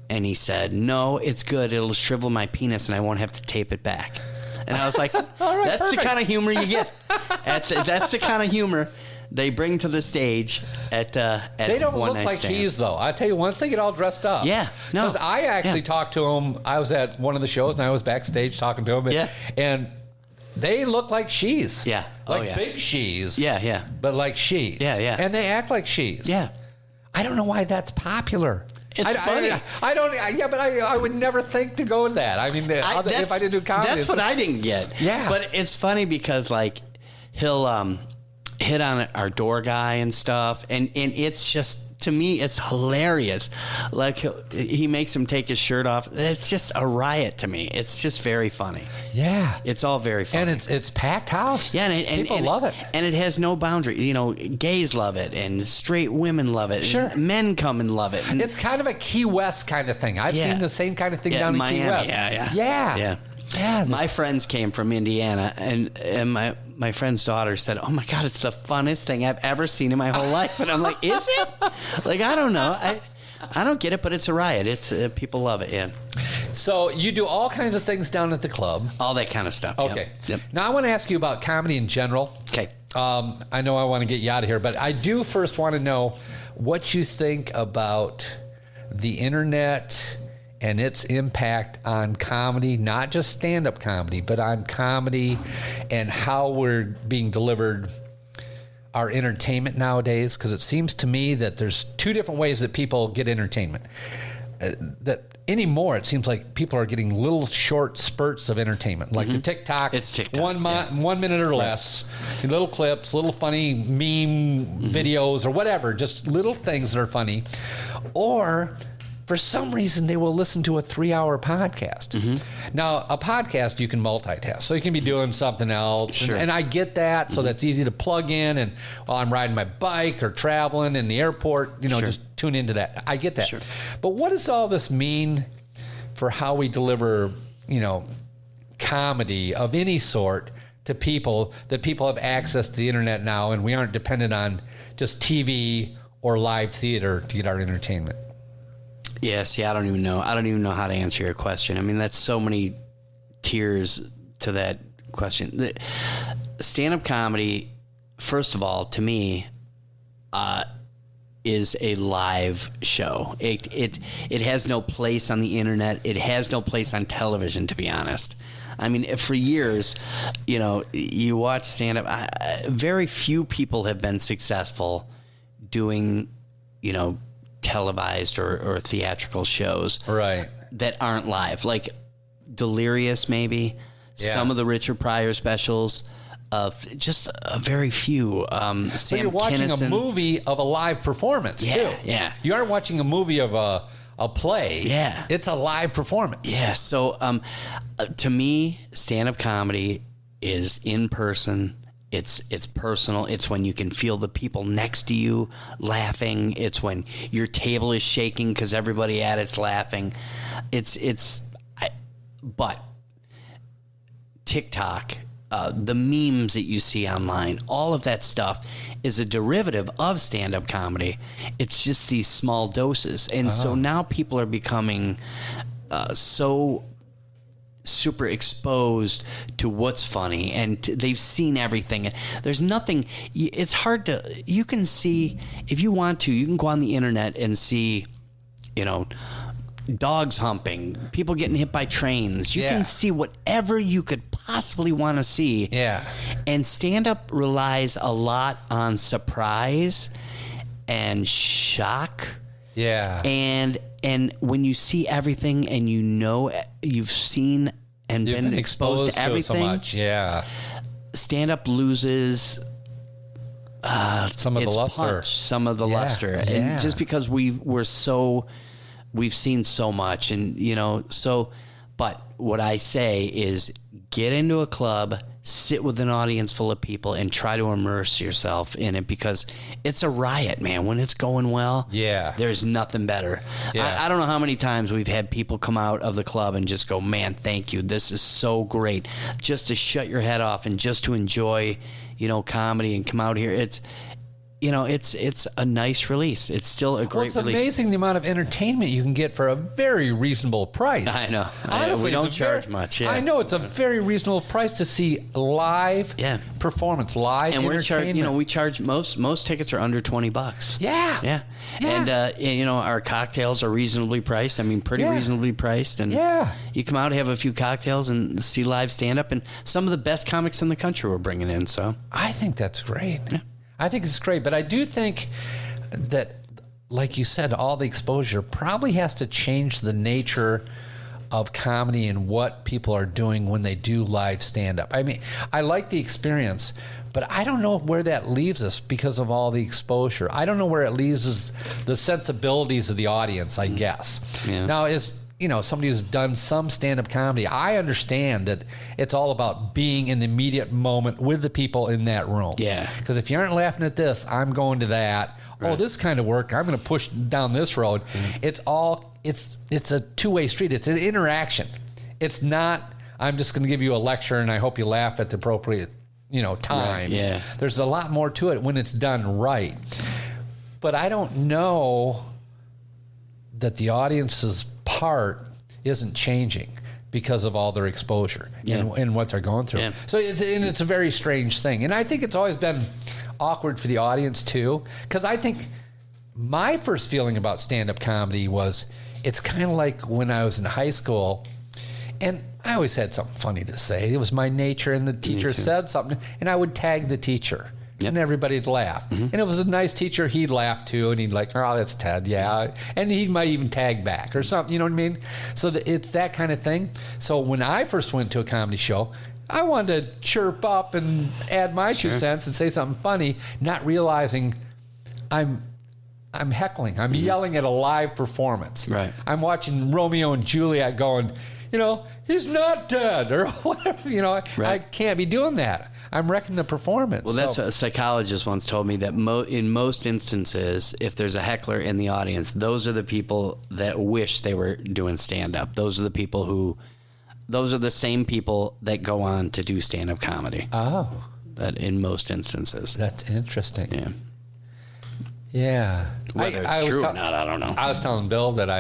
Speaker 3: And he said, no, it's good. It'll shrivel my penis, and I won't have to tape it back. And I was like, that's
Speaker 1: perfect.
Speaker 3: the kind of humor you get. That's the kind of humor they bring to the stage at
Speaker 1: They don't look like he's, though. I tell you, once they get all dressed up.
Speaker 3: Yeah, no.
Speaker 1: Because I actually talked to him. I was at one of the shows, and I was backstage talking to him. And they look like she's.
Speaker 3: Yeah.
Speaker 1: Like big she's.
Speaker 3: Yeah, yeah.
Speaker 1: But like she's.
Speaker 3: Yeah, yeah.
Speaker 1: And they act like she's.
Speaker 3: Yeah.
Speaker 1: I don't know why that's popular.
Speaker 3: It's funny.
Speaker 1: I don't. Yeah, but I would never think to go to that. I mean, if I didn't do comedy,
Speaker 3: that's what I didn't get.
Speaker 1: Yeah,
Speaker 3: but it's funny because like he'll hit on our door guy and stuff, and it's just to me, it's hilarious. Like, he makes him take his shirt off. It's just a riot to me. It's just very funny.
Speaker 1: Yeah.
Speaker 3: It's all very funny.
Speaker 1: And it's packed house.
Speaker 3: Yeah, and
Speaker 1: people love it.
Speaker 3: And it has no boundary. You know, gays love it, and straight women love it.
Speaker 1: Sure.
Speaker 3: And men come and love it. And
Speaker 1: It's kind of a Key West kind of thing. I've seen the same kind of thing down in
Speaker 3: Miami.
Speaker 1: Key West. Yeah.
Speaker 3: My friends came from Indiana, and my friend's daughter said, "Oh my God, it's the funnest thing I've ever seen in my whole life." And I'm like, "Is it?" Like, I don't know. I don't get it, but it's a riot. It's people love it. Yeah.
Speaker 1: So you do all kinds of things down at the club.
Speaker 3: All that kind of stuff.
Speaker 1: Okay.
Speaker 3: Yep.
Speaker 1: Now I want to ask you about comedy in general.
Speaker 3: Okay.
Speaker 1: I know I want to get you out of here, but I do first want to know what you think about the internet and its impact on comedy, not just stand-up comedy, but on comedy and how we're being delivered our entertainment nowadays. Because it seems to me that there's two different ways that people get entertainment. That anymore, it seems like people are getting little short spurts of entertainment, like the TikTok.
Speaker 3: It's TikTok.
Speaker 1: 1 minute or less, little clips, little funny meme videos or whatever, just little things that are funny. Or for some reason, they will listen to a 3-hour podcast. Now, a podcast, you can multitask. So you can be doing something else.
Speaker 3: Sure.
Speaker 1: And I get that. So that's easy to plug in. And while I'm riding my bike or traveling in the airport,
Speaker 3: Sure.
Speaker 1: just tune into that. I get that.
Speaker 3: Sure.
Speaker 1: But what does all this mean for how we deliver, comedy of any sort to people, that people have access to the internet now and we aren't dependent on just TV or live theater to get our entertainment?
Speaker 3: Yeah, see, I don't even know. I don't even know how to answer your question. I mean, that's so many tiers to that question. The stand-up comedy, first of all, to me, is a live show. It has no place on the internet. It has no place on television, to be honest. I mean, for years, you watch stand-up. Very few people have been successful doing, televised or theatrical shows,
Speaker 1: Right.
Speaker 3: that aren't live. Like Delirious, maybe.
Speaker 1: Yeah.
Speaker 3: Some of the Richard Pryor specials. Just a very few. Sam
Speaker 1: So you're watching
Speaker 3: Kinison.
Speaker 1: a movie of a live performance, too.
Speaker 3: Yeah.
Speaker 1: You aren't watching a movie of a play.
Speaker 3: Yeah.
Speaker 1: It's a live performance.
Speaker 3: Yeah. So to me, stand-up comedy is in person. It's personal. It's when you can feel the people next to you laughing. It's when your table is shaking because everybody at it's laughing. But TikTok, the memes that you see online, all of that stuff is a derivative of stand-up comedy. It's just these small doses. And so now people are becoming so super exposed to what's funny, and they've seen everything. And there's nothing, it's hard to, you can see, if you want to, you can go on the internet and see, dogs humping, people getting hit by trains. You can see whatever you could possibly want to see.
Speaker 1: Yeah.
Speaker 3: And stand-up relies a lot on surprise and shock.
Speaker 1: Yeah.
Speaker 3: And when you see everything and you've seen and
Speaker 1: You've
Speaker 3: been exposed to
Speaker 1: it
Speaker 3: everything,
Speaker 1: so much. Yeah.
Speaker 3: stand-up loses
Speaker 1: Some of the
Speaker 3: its
Speaker 1: luster.
Speaker 3: punch, some of the luster.
Speaker 1: Yeah.
Speaker 3: And just because we've seen so much, and but what I say is get into a club, sit with an audience full of people, and try to immerse yourself in it, because it's a riot, man. When it's going well,
Speaker 1: Yeah.
Speaker 3: there's nothing better.
Speaker 1: Yeah.
Speaker 3: I don't know how many times we've had people come out of the club and just go, man, thank you. This is so great. Just to shut your head off and just to enjoy, comedy and come out here. It's a nice release. It's still a great
Speaker 1: It's
Speaker 3: release.
Speaker 1: amazing the amount of entertainment you can get for a very reasonable price.
Speaker 3: I know.
Speaker 1: Honestly,
Speaker 3: we don't
Speaker 1: it's
Speaker 3: charge much. Yeah.
Speaker 1: I know it's a very reasonable price to see live performance, live
Speaker 3: And
Speaker 1: entertainment.
Speaker 3: we charge most tickets are under $20.
Speaker 1: Yeah.
Speaker 3: Yeah.
Speaker 1: Yeah.
Speaker 3: And our cocktails are reasonably priced. I mean, pretty
Speaker 1: Yeah.
Speaker 3: reasonably priced. And
Speaker 1: Yeah.
Speaker 3: you come out, have a few cocktails, and see live stand up, and some of the best comics in the country we're bringing in. So
Speaker 1: I think that's great. Yeah. I think it's great, but I do think that, like you said, all the exposure probably has to change the nature of comedy and what people are doing when they do live stand-up. I mean, I like the experience, but I don't know where that leaves us because of all the exposure. I don't know where it leaves us, the sensibilities of the audience, I guess.
Speaker 3: Yeah.
Speaker 1: Now, as somebody who's done some stand-up comedy, I understand that it's all about being in the immediate moment with the people in that room.
Speaker 3: Yeah.
Speaker 1: Because if you aren't laughing at this, I'm going to that. Right. Oh, this kind of work, I'm going to push down this road. Mm-hmm. It's a two-way street. It's an interaction. It's not, I'm just going to give you a lecture and I hope you laugh at the appropriate, times.
Speaker 3: Right. Yeah.
Speaker 1: There's a lot more to it when it's done right. But I don't know that the audience's part isn't changing because of all their exposure and what they're going through. Yeah. So it's a very strange thing. And I think it's always been awkward for the audience too, because I think my first feeling about stand-up comedy was it's kind of like when I was in high school and I always had something funny to say. It was my nature, and the teacher said something and I would tag the teacher. Yep. And everybody'd laugh. Mm-hmm. And it was a nice teacher, he'd laugh too, and he'd like, oh, that's Ted, yeah. And he might even tag back or something, you know what I mean? So it's that kind of thing. So when I first went to a comedy show, I wanted to chirp up and add my 2 cents and say something funny, not realizing I'm heckling. I'm yelling at a live performance.
Speaker 3: Right.
Speaker 1: I'm watching Romeo and Juliet going, he's not dead or whatever, right. I can't be doing that. I'm wrecking the performance.
Speaker 3: Well, that's what a psychologist once told me, that in most instances, if there's a heckler in the audience, those are the people that wish they were doing stand-up. Those are the same people that go on to do stand-up comedy.
Speaker 1: Oh.
Speaker 3: That in most instances.
Speaker 1: That's interesting.
Speaker 3: Yeah.
Speaker 1: Yeah.
Speaker 3: Whether it's true or not, I don't know.
Speaker 1: I was telling Bill that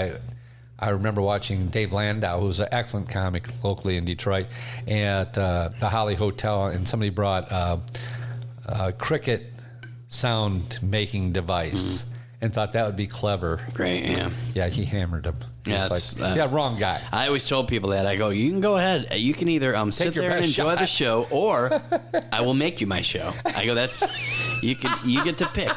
Speaker 1: I remember watching Dave Landau, who's an excellent comic locally in Detroit, at the Holly Hotel, and somebody brought a cricket sound-making device and thought that would be clever.
Speaker 3: Great, yeah.
Speaker 1: Yeah, he hammered him.
Speaker 3: Yeah,
Speaker 1: wrong guy.
Speaker 3: I always told people that. I go, you can go ahead. You can either sit there and enjoy the show, or I will make you my show. I go, you get to pick.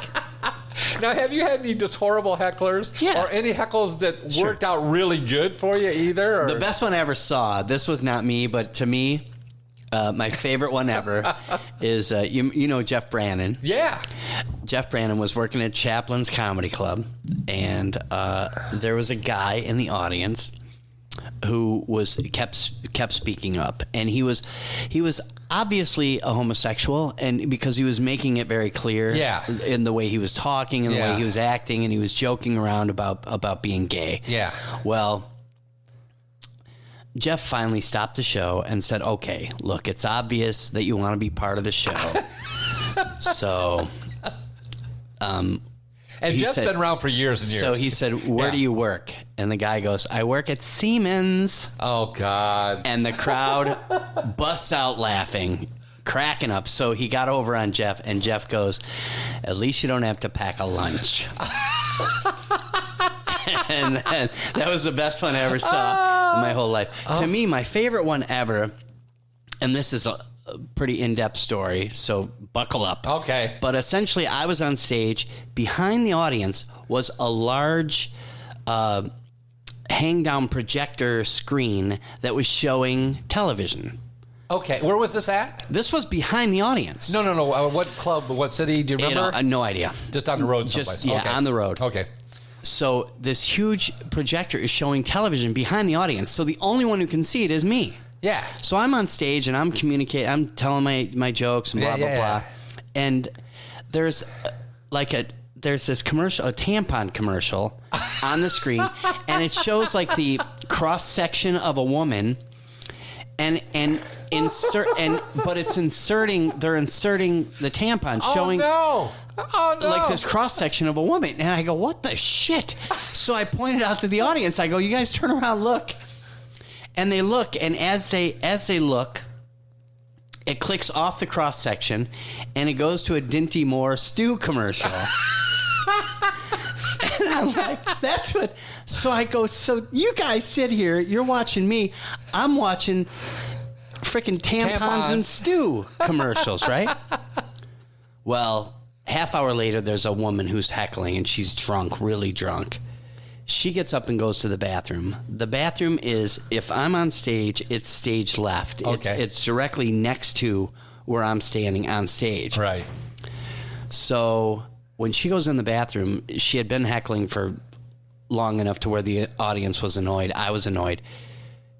Speaker 1: Now, have you had any just horrible hecklers?
Speaker 3: Yeah.
Speaker 1: Or any heckles that worked out really good for you either? Or?
Speaker 3: The best one I ever saw, this was not me, but to me, my favorite one ever is, you know Jeff Brannon.
Speaker 1: Yeah.
Speaker 3: Jeff Brannon was working at Chaplin's Comedy Club, and there was a guy in the audience who kept speaking up, and he was obviously a homosexual, and because he was making it very clear in the way he was talking and the way he was acting, and he was joking around about being gay.
Speaker 1: Yeah.
Speaker 3: Well, Jeff finally stopped the show and said, okay, look, it's obvious that you want to be part of the show. So,
Speaker 1: and Jeff's been around for years and years.
Speaker 3: So he said, where do you work? And the guy goes, I work at Siemens.
Speaker 1: Oh, God.
Speaker 3: And the crowd busts out laughing, cracking up. So he got over on Jeff, and Jeff goes, at least you don't have to pack a lunch. And then, that was the best one I ever saw in my whole life. To me, my favorite one ever, and this is a pretty in-depth story, so buckle up.
Speaker 1: Okay.
Speaker 3: But essentially, I was on stage. Behind the audience was a large hang-down projector screen that was showing television.
Speaker 1: Okay. Where was this at?
Speaker 3: This was behind the audience.
Speaker 1: No. What club? What city? Do you remember?
Speaker 3: No idea.
Speaker 1: Just on the road someplace.
Speaker 3: Just, on the road.
Speaker 1: Okay.
Speaker 3: So this huge projector is showing television behind the audience. So the only one who can see it is me.
Speaker 1: Yeah.
Speaker 3: So I'm on stage and I'm communicating. I'm telling my jokes and blah, blah, blah. And there's this commercial, a tampon commercial on the screen. And it shows like the cross section of a woman but it's inserting the tampon showing.
Speaker 1: Oh, no.
Speaker 3: Like this cross section of a woman. And I go, what the shit? So I pointed out to the audience. I go, you guys turn around, look. And they look, and as they look, it clicks off the cross section, and it goes to a Dinty Moore stew commercial. And I'm like, that's what. So I go, so you guys sit here, you're watching me, I'm watching freaking tampons and stew commercials, right? Well, half hour later, there's a woman who's heckling, and she's drunk, really drunk. She gets up and goes to the bathroom. The bathroom is, if I'm on stage, it's stage left.
Speaker 1: Okay.
Speaker 3: It's directly next to where I'm standing on stage.
Speaker 1: Right.
Speaker 3: So when she goes in the bathroom, she had been heckling for long enough to where the audience was annoyed. I was annoyed.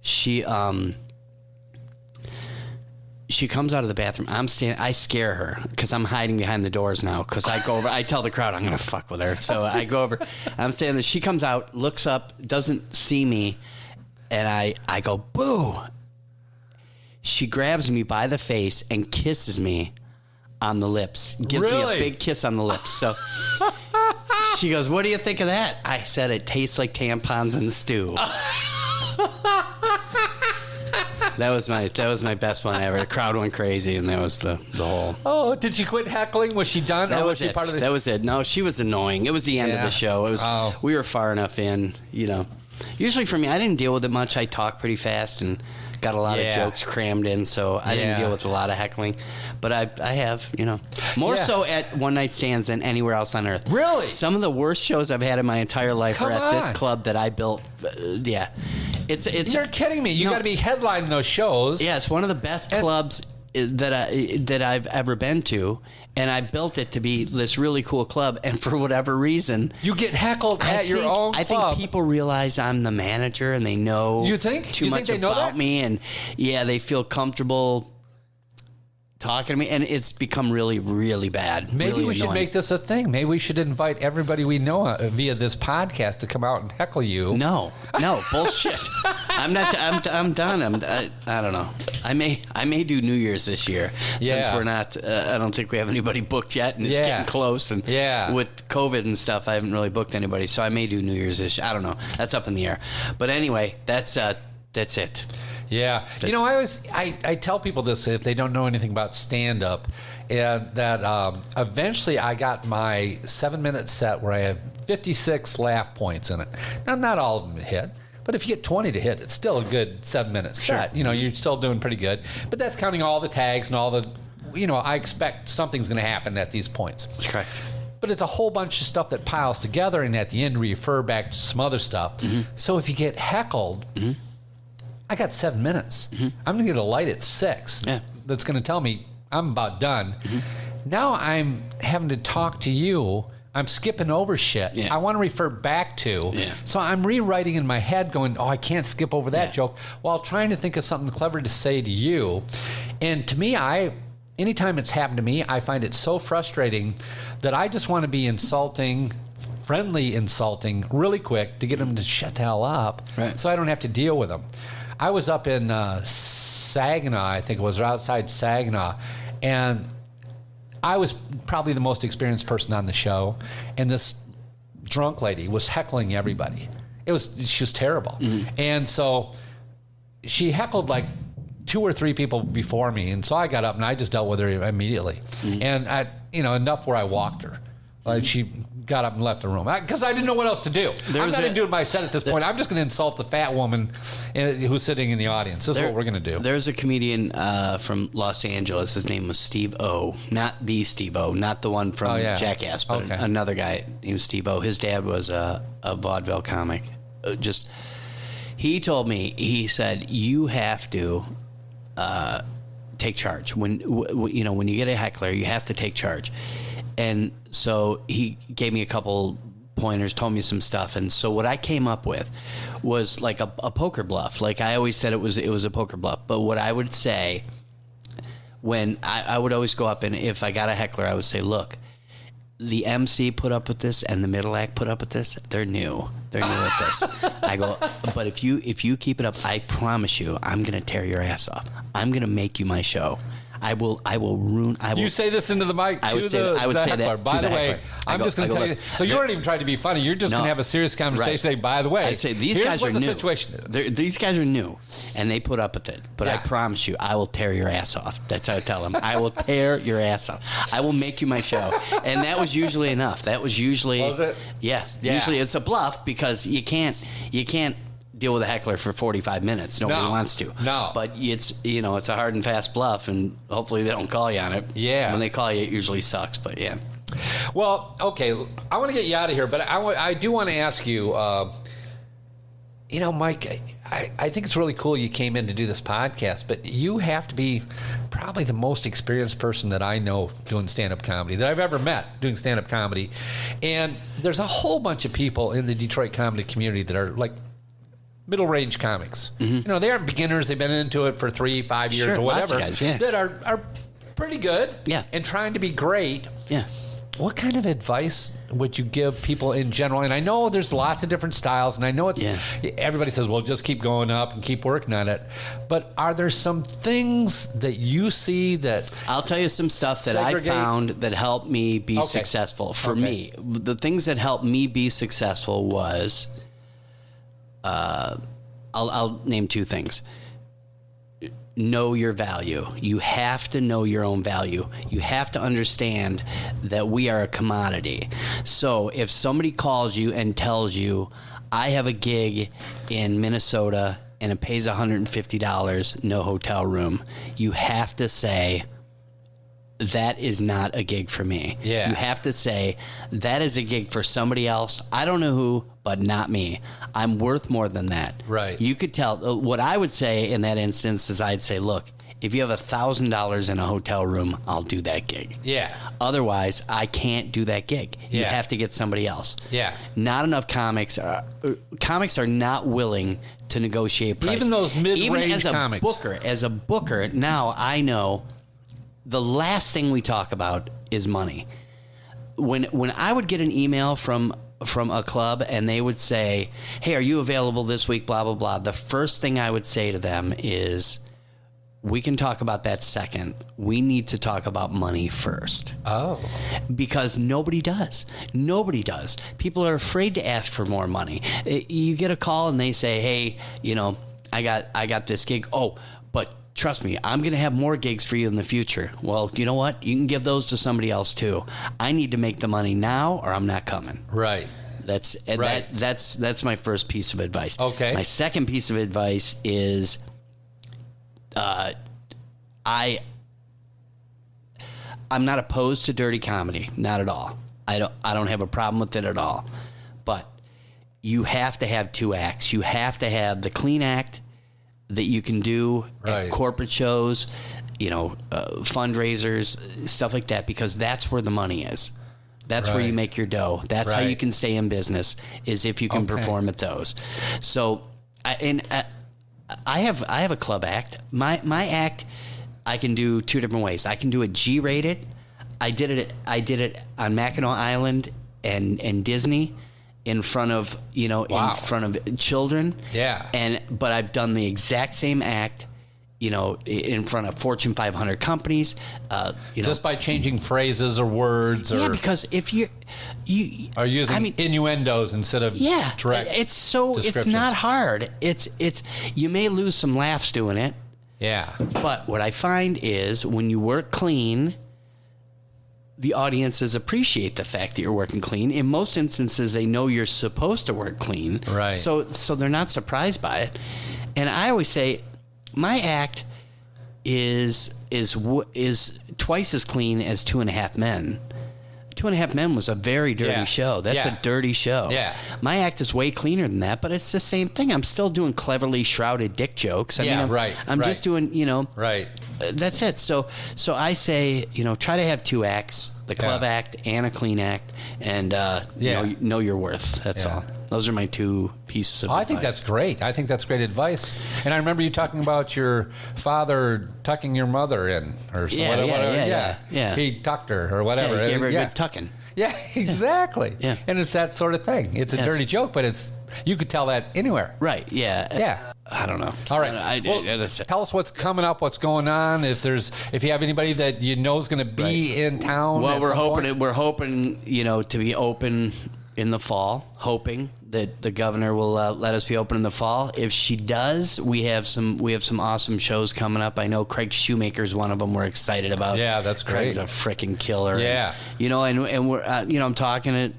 Speaker 3: She comes out of the bathroom. I scare her because I'm hiding behind the doors now. Because I go over, I tell the crowd I'm gonna fuck with her. So I go over. I'm standing there. She comes out, looks up, doesn't see me, and I go boo. She grabs me by the face and kisses me on the lips. Gives me a big kiss on the lips. So she goes, "What do you think of that?" I said, "It tastes like tampons and stew." That was my best one ever. The crowd went crazy, and that was the whole.
Speaker 1: Oh, did she quit heckling? Was she done?
Speaker 3: That
Speaker 1: or
Speaker 3: was
Speaker 1: she
Speaker 3: it.
Speaker 1: part of the...
Speaker 3: That was it. No, she was annoying. It was the end of the show. It was. We were far enough in, Usually for me, I didn't deal with it much. I talk pretty fast and got a lot of jokes crammed in, so I didn't deal with a lot of heckling. But I have, more so at one night stands than anywhere else on earth.
Speaker 1: Really?
Speaker 3: Some of the worst shows I've had in my entire life are at this club that I built. It's.
Speaker 1: You're kidding me. You got to be headlining those shows.
Speaker 3: Yeah, it's one of the best clubs that I've ever been to. And I built it to be this really cool club, and for whatever reason,
Speaker 1: you get heckled at your own club.
Speaker 3: I think people realize I'm the manager, and they know too much about me, and they feel comfortable talking to me, and it's become really, really bad.
Speaker 1: Maybe
Speaker 3: really
Speaker 1: we should make this a thing. Maybe we should invite everybody we know via this podcast to come out and heckle you.
Speaker 3: No, bullshit. I'm not. I'm done. I don't know. I may do New Year's this year since we're not. I don't think we have anybody booked yet, and it's getting close. And with COVID and stuff, I haven't really booked anybody, so I may do New Year's this year. I don't know. That's up in the air. But anyway, that's it.
Speaker 1: Yeah. I tell people this if they don't know anything about stand-up, and that eventually I got my 7-minute set where I have 56 laugh points in it. Now, not all of them hit, but if you get 20 to hit, it's still a good 7-minute set. You're still doing pretty good. But that's counting all the tags and all the, I expect something's going to happen at these points.
Speaker 3: That's correct.
Speaker 1: But it's a whole bunch of stuff that piles together, and at the end we refer back to some other stuff. Mm-hmm. So if you get heckled... Mm-hmm. I got 7 minutes. Mm-hmm. I'm going to get a light at 6. Yeah. That's going to tell me I'm about done. Mm-hmm. Now I'm having to talk to you. I'm skipping over shit. I want to refer back to. Yeah. So I'm rewriting in my head going, I can't skip over that joke, while trying to think of something clever to say to you. And to me, anytime it's happened to me, I find it so frustrating that I just want to be friendly insulting really quick to get them to shut the hell up, so I don't have to deal with them. I was up in Saginaw, I think it was, or outside Saginaw, and I was probably the most experienced person on the show, and this drunk lady was heckling everybody. She was terrible. Mm-hmm. And so she heckled like 2 or 3 people before me, and so I got up and I just dealt with her immediately. Mm-hmm. And enough where I walked her. Like she got up and left the room because I didn't know what else to do. I'm not even doing my set at this point. I'm just going to insult the fat woman who's sitting in the audience. This is what we're going to do.
Speaker 3: There's a comedian from Los Angeles. His name was Steve O. Not the Steve O. Not the one from Jackass, but another guy named Steve O. His dad was a vaudeville comic. He told me, he said, you have to take charge. When you get a heckler, you have to take charge. And so he gave me a couple pointers, told me some stuff. And so what I came up with was like a poker bluff. Like I always said it was a poker bluff. But what I would say when I would always go up, and if I got a heckler, I would say, look, the MC put up with this and the middle act put up with this. They're new. They're new at this. I go, but if you keep it up, I promise you, I'm going to tear your ass off. I'm going to make you my show. I will ruin. You
Speaker 1: say this into the mic.
Speaker 3: I would say that.
Speaker 1: By the way, I'm just going to tell you. So you aren't even trying to be funny. You're just going to have a serious conversation. Say, by the way,
Speaker 3: I say these guys are new.
Speaker 1: Situation is.
Speaker 3: These guys are new, and they put up with it. But I promise you, I will tear your ass off. That's how I tell them. I will tear your ass off. I will make you my show. And that was usually enough. That was usually.
Speaker 1: Was it?
Speaker 3: Yeah. Usually it's a bluff because you can't deal with a heckler for 45 minutes. Nobody wants to.
Speaker 1: No.
Speaker 3: But it's a hard and fast bluff, and hopefully they don't call you on it.
Speaker 1: Yeah.
Speaker 3: When they call you, it usually sucks, but yeah.
Speaker 1: Well, okay, I want to get you out of here, but I do want to ask you, Mike, I think it's really cool you came in to do this podcast, but you have to be probably the most experienced person that I know doing stand-up comedy, that I've ever met doing stand-up comedy. And there's a whole bunch of people in the Detroit comedy community that are like middle-range comics. Mm-hmm. They aren't beginners. They've been into it for 3-5 years or whatever.
Speaker 3: Lots of guys, yeah.
Speaker 1: That are pretty good.
Speaker 3: Yeah.
Speaker 1: And trying to be great.
Speaker 3: Yeah.
Speaker 1: What kind of advice would you give people in general? And I know there's lots of different styles, and I know everybody says, well, just keep going up and keep working on it. But are there some things that you see that...
Speaker 3: I'll tell you some stuff that I found that helped me be successful. For me, the things that helped me be successful was... I'll name two things. Know your value. You have to know your own value. You have to understand that we are a commodity. So if somebody calls you and tells you, I have a gig in Minnesota and it pays $150, no hotel room, you have to say, that is not a gig for me.
Speaker 1: Yeah.
Speaker 3: You have to say, that is a gig for somebody else. I don't know who, but not me. I'm worth more than that.
Speaker 1: Right.
Speaker 3: You could tell. What I would say in that instance is I'd say, look, if you have $1,000 in a hotel room, I'll do that gig.
Speaker 1: Yeah.
Speaker 3: Otherwise, I can't do that gig.
Speaker 1: Yeah.
Speaker 3: You have to get somebody else.
Speaker 1: Yeah.
Speaker 3: Not enough comics are not willing to negotiate price.
Speaker 1: Even those mid-range
Speaker 3: Even
Speaker 1: comics.
Speaker 3: As a booker, now I know the last thing we talk about is money. When I would get an email from a club and they would say, hey, are you available this week, blah, blah, blah, the first thing I would say to them is, we can talk about that second. We need to talk about money first.
Speaker 1: Oh.
Speaker 3: Because nobody does. Nobody does. People are afraid to ask for more money. You get a call and they say, hey, I got this gig. Oh, but trust me, I'm going to have more gigs for you in the future. Well, you know what? You can give those to somebody else too. I need to make the money now or I'm not coming.
Speaker 1: Right.
Speaker 3: That's my first piece of advice.
Speaker 1: Okay.
Speaker 3: My second piece of advice is I'm not opposed to dirty comedy, not at all. I don't have a problem with it at all. But you have to have two acts. You have to have the clean act that you can do at corporate shows, fundraisers, stuff like that, because that's where the money is. That's where you make your dough. That's how you can stay in business, is if you can perform at those. So, I have a club act. My act, I can do two different ways. I can do it G-rated. I did it on Mackinac Island and Disney, in front of in front of children.
Speaker 1: Yeah.
Speaker 3: But I've done the exact same act, in front of Fortune 500 companies.
Speaker 1: Just by changing phrases or words, or
Speaker 3: because if you
Speaker 1: are using innuendos instead of direct.
Speaker 3: It's not hard. It's you may lose some laughs doing it.
Speaker 1: Yeah.
Speaker 3: But what I find is when you work clean, the audiences appreciate the fact that you're working clean. In most instances, they know you're supposed to work clean.
Speaker 1: Right.
Speaker 3: So they're not surprised by it. And I always say, my act is twice as clean as 2.5 Men. 2.5 Men was a very dirty show. That's a dirty show.
Speaker 1: Yeah.
Speaker 3: My act is way cleaner than that, but it's the same thing. I'm still doing cleverly shrouded dick jokes. I'm just doing,
Speaker 1: Right.
Speaker 3: That's it. So I say, try to have two acts, the club act and a clean act, and know your worth. That's all. Those are my two pieces of advice.
Speaker 1: I think that's great. I think that's great advice. And I remember you talking about your father tucking your mother in, or whatever.
Speaker 3: Yeah.
Speaker 1: He tucked her or whatever.
Speaker 3: Yeah, he gave her a good tucking.
Speaker 1: Yeah, exactly.
Speaker 3: Yeah.
Speaker 1: And it's that sort of thing. It's a dirty joke, but you could tell that anywhere.
Speaker 3: Right, yeah.
Speaker 1: Yeah.
Speaker 3: I don't know.
Speaker 1: All right. Tell us what's coming up, what's going on. If you have anybody that you know is going to be in town.
Speaker 3: Well, we're hoping to be open in the fall, hoping that the governor will let us be open in the fall. If she does, we have some awesome shows coming up. I know Craig Shoemaker's one of them we're excited about.
Speaker 1: Yeah, that's great.
Speaker 3: Craig's a freaking killer.
Speaker 1: Yeah.
Speaker 3: And we're I'm talking to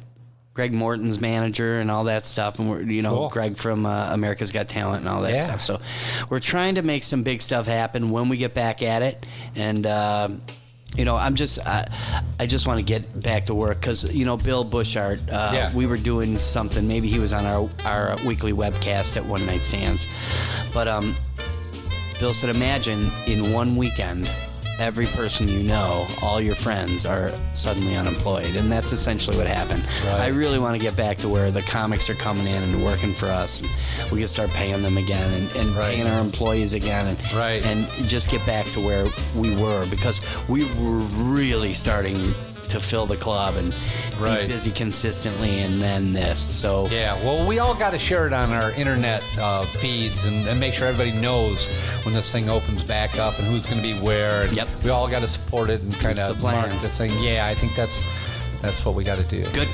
Speaker 3: Greg Morton's manager and all that stuff, and we're
Speaker 1: cool.
Speaker 3: Greg from America's Got Talent and all that stuff. So we're trying to make some big stuff happen when we get back at it, and I just want to get back to work because, Bill Bushart, we were doing something. Maybe he was on our weekly webcast at One Night Stands. But Bill said, imagine in one weekend, every person all your friends are suddenly unemployed. And that's essentially what happened. Right. I really want to get back to where the comics are coming in and working for us. And we can start paying them again and paying our employees again. And just get back to where we were, because we were really starting to fill the club and be busy consistently, and then this. So
Speaker 1: well, we all got to share it on our internet feeds and make sure everybody knows when this thing opens back up and who's going to be where. And we all got to support it and kind of mark the thing. I think that's what we got to do.
Speaker 3: Good.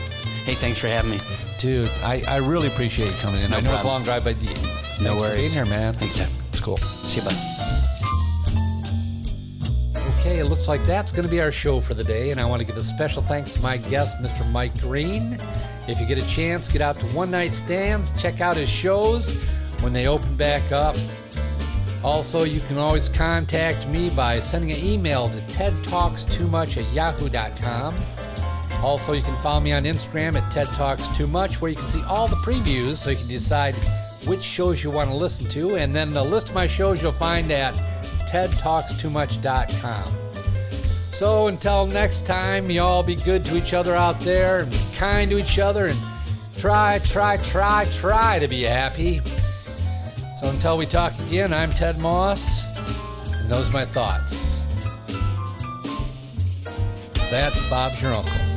Speaker 3: Hey, thanks for having me,
Speaker 1: dude. I really appreciate you coming in. I know it's a long drive, but thanks for being here, man.
Speaker 3: Thanks.
Speaker 1: It's cool.
Speaker 3: See you, bud.
Speaker 1: Okay, it looks like that's going to be our show for the day, and I want to give a special thanks to my guest, Mr. Mike Green. If you get a chance, get out to One Night Stands, check out his shows when they open back up. Also, you can always contact me by sending an email to tedtalkstoomuch@yahoo.com. Also, you can follow me on Instagram at tedtalkstoomuch, where you can see all the previews so you can decide which shows you want to listen to, and then the list of my shows you'll find at tedtalkstoomuch.com. So until next time, y'all be good to each other out there, and be kind to each other, and try to be happy. So until we talk again, I'm Ted Moss, and those are my thoughts. That Bob's your uncle.